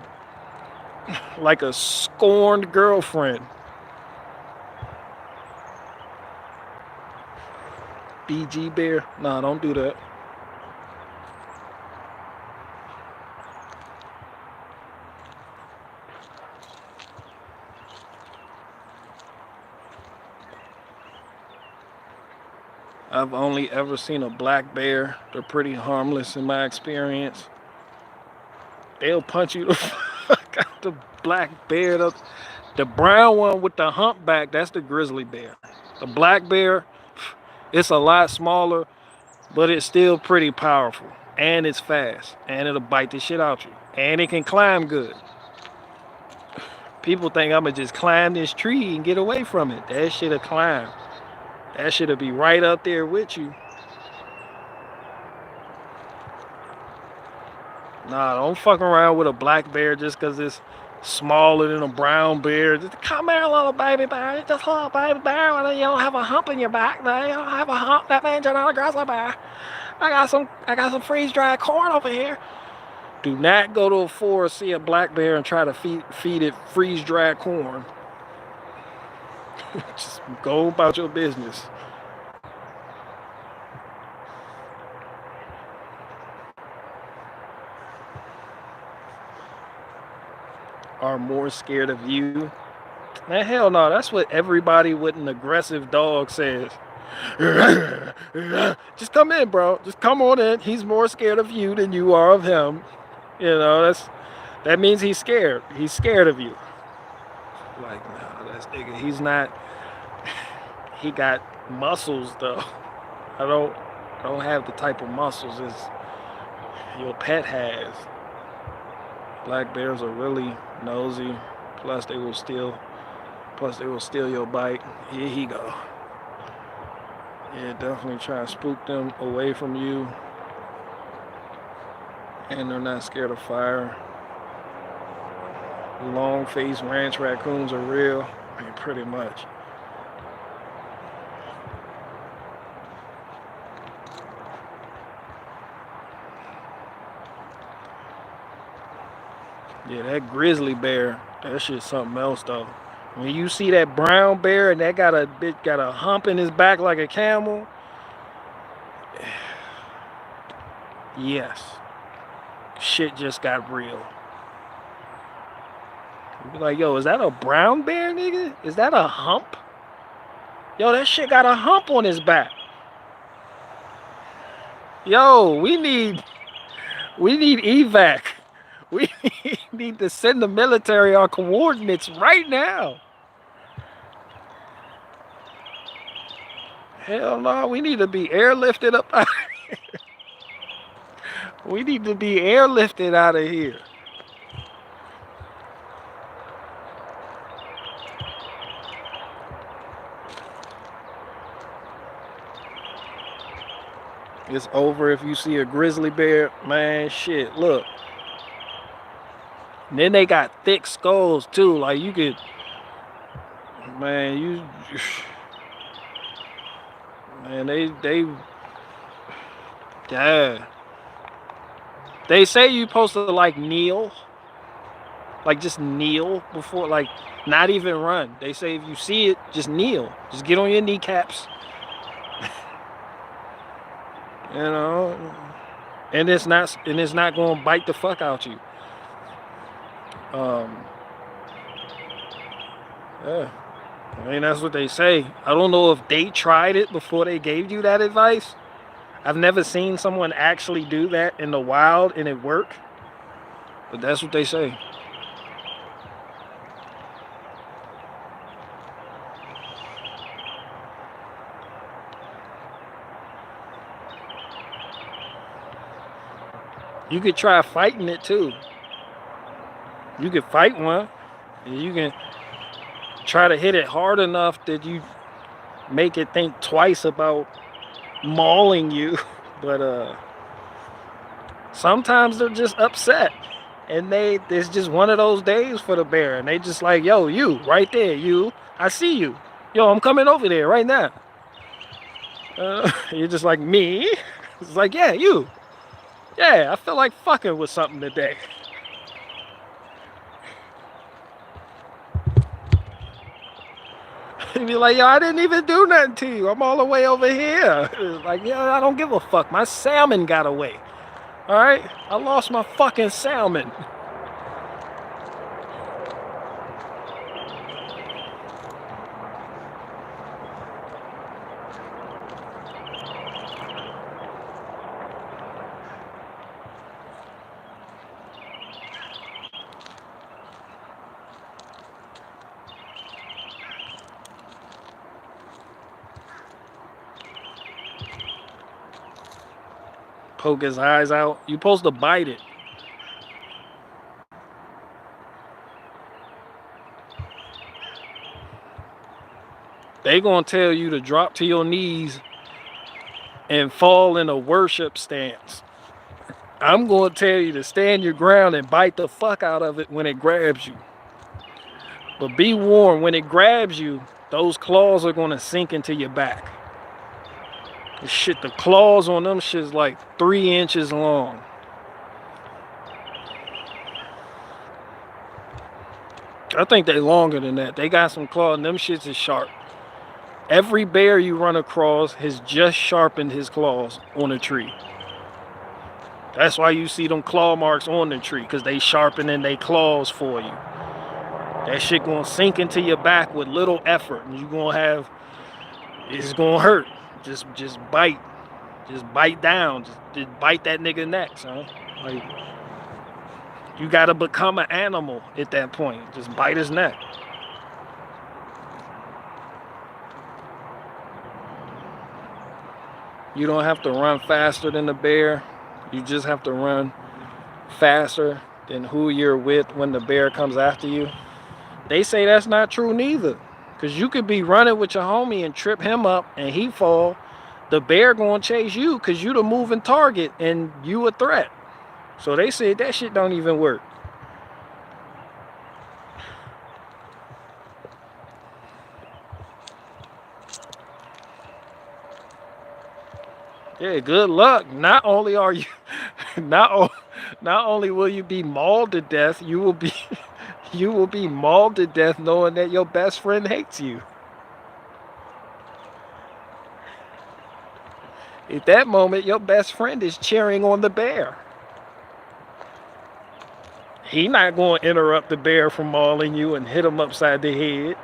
like a scorned girlfriend. BG bear? Nah, don't do that. I've only ever seen a black bear. They're pretty harmless in my experience. They'll punch you the fuck out. The black bear. The brown one with the humpback, that's the grizzly bear. The black bear, it's a lot smaller, but it's still pretty powerful. And it's fast. And it'll bite the shit out you. And it can climb good. People think I'ma just climb this tree and get away from it. That shit'll climb. That shit'll be right up there with you. Nah, don't fuck around with a black bear just because it's smaller than a brown bear. Just come here, little baby bear. Just a little baby bear. You don't have a hump in your back. You don't have a hump. That means you're not a grizzly bear. I got some freeze-dried corn over here. Do not go to a forest, see a black bear, and try to feed it freeze-dried corn. Just go about your business. Are more scared of you? Man, hell no. That's what everybody with an aggressive dog says. Just come in, bro. Just come on in. He's more scared of you than you are of him. You know, that means he's scared. He's scared of you. Like, no, that's nigga. He's not. He got muscles though. I don't have the type of muscles as your pet has. Black bears are really nosy. Plus they will steal your bite. Here he go. Yeah, definitely try to spook them away from you. And they're not scared of fire. Long-faced ranch raccoons are real. I mean, pretty much. Yeah, that grizzly bear, that shit's something else though. When you see that brown bear and that got a hump in his back like a camel, yes, shit just got real. You be like, yo, is that a brown bear, nigga? Is that a hump? Yo, that shit got a hump on his back. Yo, we need evac. We need to send the military our coordinates right now. Hell no, we need to be airlifted up out of here. We need to be airlifted out of here. It's over if you see a grizzly bear. Man, shit, look. And then they got thick skulls too. Like you could, man, man, yeah. They say you supposed to like kneel, like just kneel before, like not even run. They say if you see it, just kneel, just get on your kneecaps. You know, and it's not going to bite the fuck out you. Yeah, I mean that's what they say. I don't know if they tried it before they gave you that advice. I've never seen someone actually do that in the wild and it work, but that's what they say. You could try fighting it too. You could fight one, and you can try to hit it hard enough that you make it think twice about mauling you. But sometimes they're just upset, and it's just one of those days for the bear, and they just like, yo, you right there, you, I see you, yo, I'm coming over there right now. You're just like, me? It's like, yeah, you. Yeah, I feel like fucking with something today. He'd be like, yo, I didn't even do nothing to you. I'm all the way over here. Like, yo, I don't give a fuck. My salmon got away. All right? I lost my fucking salmon. Poke his eyes out. You're supposed to bite it. They gonna tell you to drop to your knees and fall in a worship stance. I'm gonna tell you to stand your ground and bite the fuck out of it when it grabs you. But be warned, when it grabs you, those claws are gonna sink into your back. Shit, the claws on them shit's like 3 inches long. I think they longer than that. They got some claws, and them shits is sharp. Every bear you run across has just sharpened his claws on a tree. That's why you see them claw marks on the tree, because they sharpening their claws for you. That shit gonna sink into your back with little effort, and you gonna have, it's gonna hurt. Just bite. Just bite down. Just bite that nigga neck, son. Like, you gotta become an animal at that point. Just bite his neck. You don't have to run faster than the bear. You just have to run faster than who you're with when the bear comes after you. They say that's not true neither. Because you could be running with your homie and trip him up and he fall. The bear gonna chase you because you the moving target and you a threat. So they said that shit don't even work. Yeah, good luck. Not only are you, not only will you be mauled to death, you will be mauled to death knowing that your best friend hates you. At that moment, your best friend is cheering on the bear. He not going to interrupt the bear from mauling you and hit him upside the head.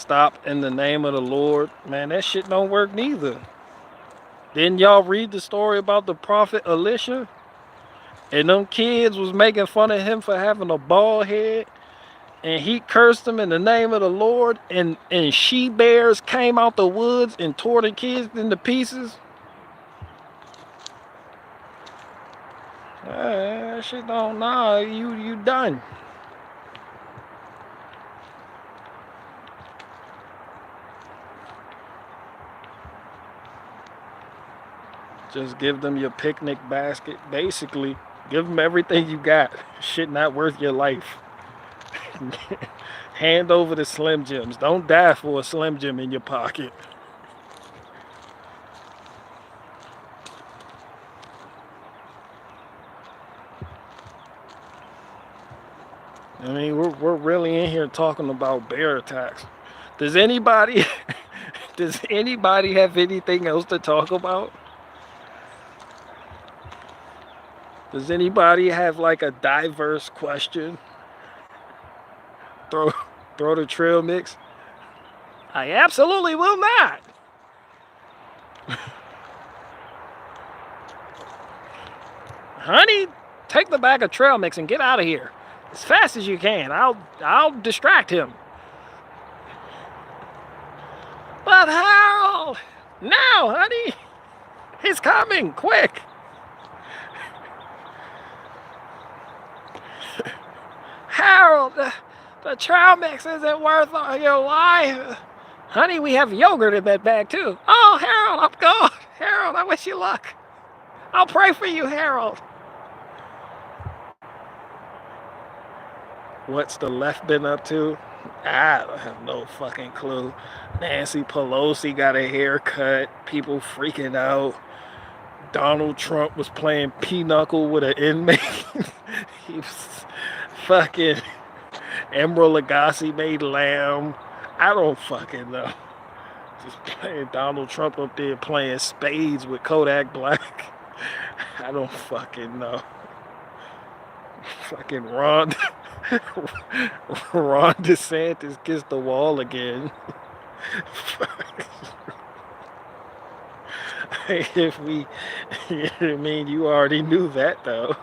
stop in the name of the Lord. Man, that shit don't work neither. Didn't y'all read the story about the prophet Elisha? And them kids was making fun of him for having a bald head. And he cursed them in the name of the Lord. And she-bears came out the woods and tore the kids into pieces. That shit don't, nah, you done. Just give them your picnic basket. Basically, give them everything you got. Shit not worth your life. Hand over the Slim Jims. Don't die for a Slim Jim in your pocket. I mean, we're really in here talking about bear attacks. Does anybody have anything else to talk about? Does anybody have like a diverse question? Throw the trail mix. I absolutely will not. Honey, take the bag of trail mix and get out of here as fast as you can. I'll distract him. But Harold, now, honey, he's coming, quick. Harold, the trail mix isn't worth your life. Honey, we have yogurt in that bag too. Oh, Harold, I'm gone. Harold, I wish you luck. I'll pray for you, Harold. What's the left been up to? I have no fucking clue. Nancy Pelosi got a haircut. People freaking out. Donald Trump was playing pinochle with an inmate. He was fucking Emeril Lagasse made lamb. I don't fucking know. Just playing Donald Trump up there playing spades with Kodak Black. I don't fucking know. Fucking Ron DeSantis kissed the wall again. If we, I mean, you already knew that though.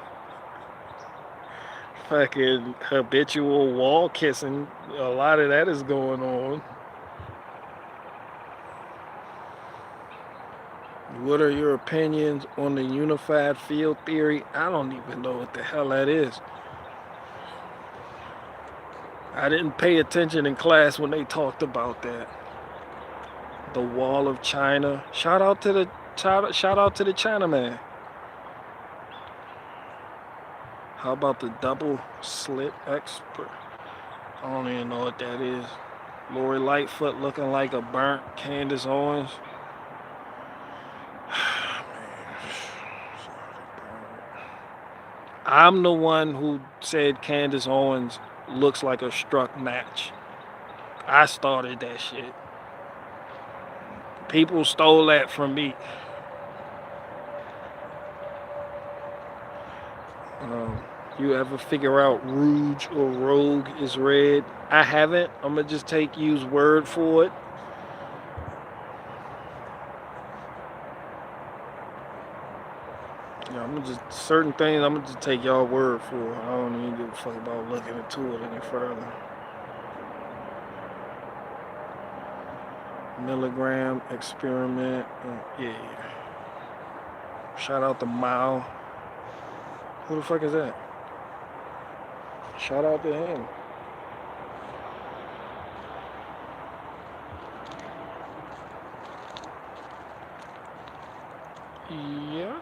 Fucking habitual wall kissing, a lot of that is going on. What are your opinions on the unified field theory? I don't even know what the hell that is. I didn't pay attention in class when they talked about that. The Wall of China. Shout out to the Chinaman. How about the double slit expert? I don't even know what that is. Lori Lightfoot looking like a burnt Candace Owens. I'm the one who said Candace Owens looks like a struck match. I started that shit. People stole that from me. You ever figure out Rouge or Rogue is red? I haven't. I'm gonna just use word for it. Yeah, I'm gonna just certain things. I'm gonna just take y'all word for it. I don't even give a fuck about looking into it any further. Milligram experiment. Yeah. Shout out to Mao. Who the fuck is that? Shout out to him. Yeah.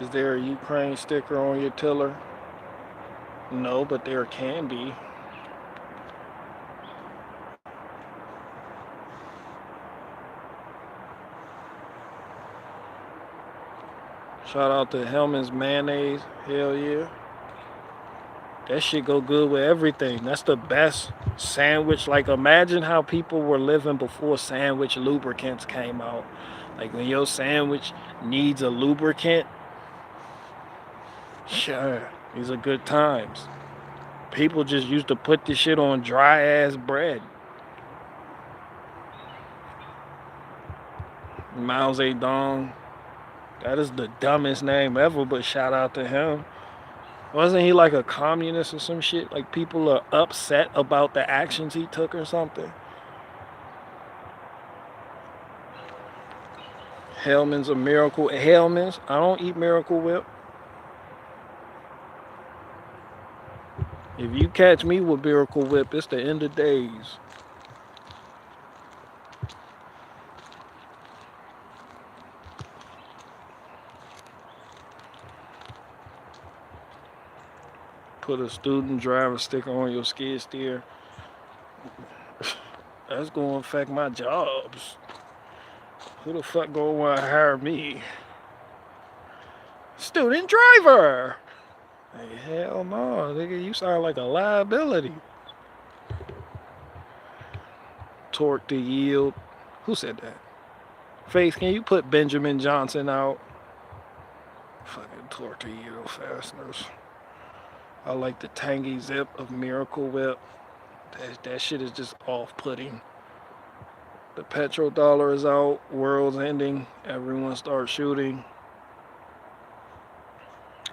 Is there a Ukraine sticker on your tiller? No, but there can be. Shout out to Hellman's Mayonnaise. Hell yeah. That shit go good with everything. That's the best sandwich. Like, imagine how people were living before sandwich lubricants came out. Like, when your sandwich needs a lubricant, sure, these are good times. People just used to put this shit on dry ass bread. Mao Zedong. That is the dumbest name ever, but shout out to him. Wasn't he like a communist or some shit? Like people are upset about the actions he took or something. Hellman's a miracle. Hellman's? I don't eat Miracle Whip. If you catch me with Miracle Whip, it's the end of days. Put a student driver sticker on your skid steer. That's gonna affect my jobs. Who the fuck gonna wanna hire me? Student driver! Hey, hell no, nigga, you sound like a liability. Torque to yield. Who said that? Faith, can you put Benjamin Johnson out? Fucking torque to yield fasteners. I like the tangy zip of Miracle Whip. That shit is just off-putting. The petrodollar is out. World's ending. Everyone starts shooting.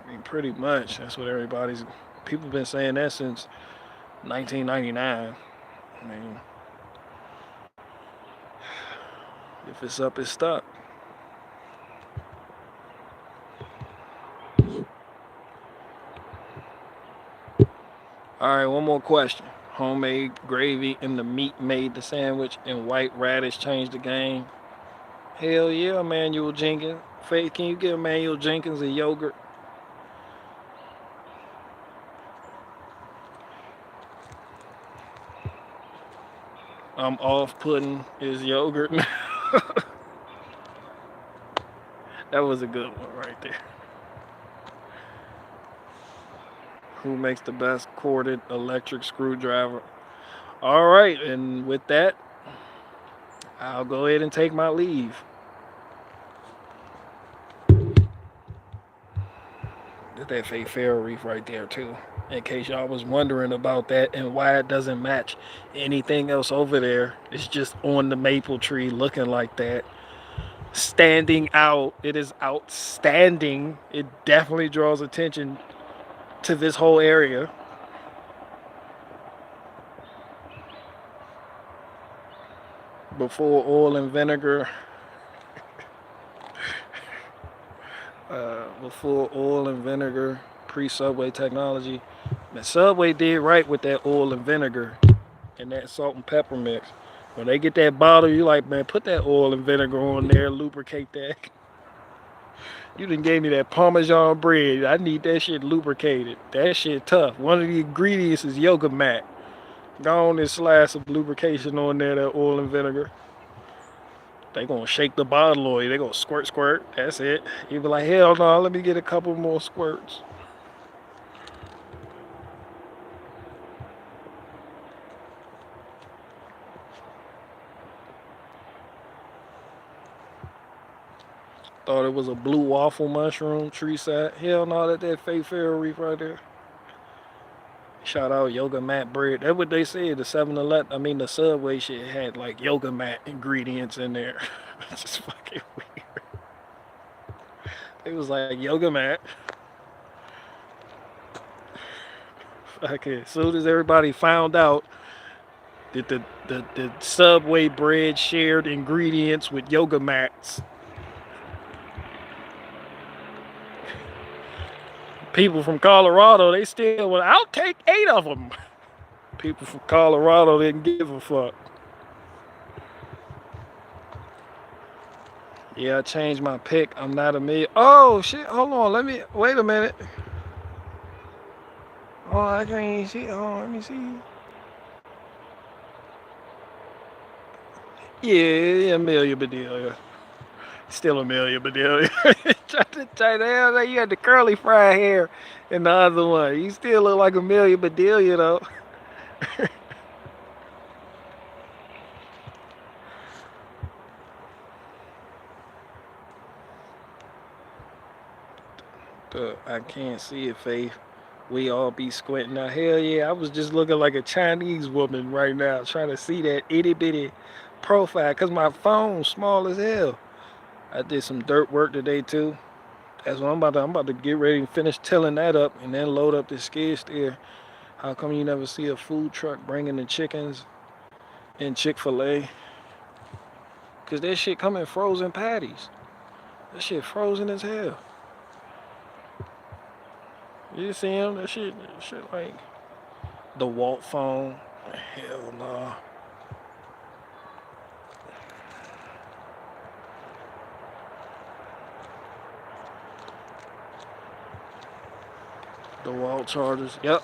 I mean, pretty much. That's what people been saying that since 1999. I mean, if it's up, it's stuck. All right, one more question. Homemade gravy and the meat made the sandwich and white radish changed the game. Hell yeah, Manuel Jenkins. Faith, can you give Manuel Jenkins a yogurt? I'm off putting his yogurt. That was a good one right there. Who makes the best corded electric screwdriver? All right, and with that, I'll go ahead and take my leave. There's that fake Ferro reef right there too, in case y'all was wondering about that and why it doesn't match anything else over there. It's just on the maple tree looking like that. Standing out. It is outstanding. It definitely draws attention to this whole area. Before oil and vinegar. Before oil and vinegar, pre-Subway technology. The Subway did right with that oil and vinegar and that salt and pepper mix. When they get that bottle, you like, man, put that oil and vinegar on there, lubricate that. You done gave me that Parmesan bread. I need that shit lubricated. That shit tough. One of the ingredients is yoga mat. Go on and slide some lubrication on there, that oil and vinegar. They gonna shake the bottle on you. They gonna squirt, squirt. That's it. You be like, hell no, let me get a couple more squirts. Thought it was a blue waffle mushroom tree side. Hell no, that fake Ferro reef right there. Shout out yoga mat bread. That's what they said. The 7-Eleven, I mean the Subway shit had like yoga mat ingredients in there. It's just fucking weird. It was like yoga mat. Fucking as soon as everybody found out that the Subway bread shared ingredients with yoga mats. People from Colorado, they still went, I'll take 8 of them. People from Colorado didn't give a fuck. Yeah, I changed my pick. I'm not a million. Oh, shit. Hold on. Wait a minute. Oh, I can't see. Oh, let me see. Yeah, Amelia Bedelia. Still Amelia Bedelia. You had the curly fried hair and the other one. You still look like Amelia Bedelia, though. I can't see it, Faith. We all be squinting. Now, hell yeah, I was just looking like a Chinese woman right now, trying to see that itty bitty profile, cause my phone's small as hell. I did some dirt work today too. That's what I'm about to get ready and finish tilling that up, and then load up the skid steer. How come you never see a food truck bringing the chickens and Chick-fil-A? Cause that shit come in frozen patties. That shit frozen as hell. You see him? That shit like the Walt phone. Hell no. The Walt chargers. Yep.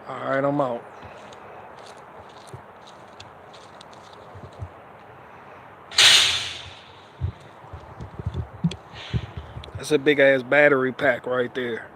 All right, I'm out. That's a big ass battery pack right there.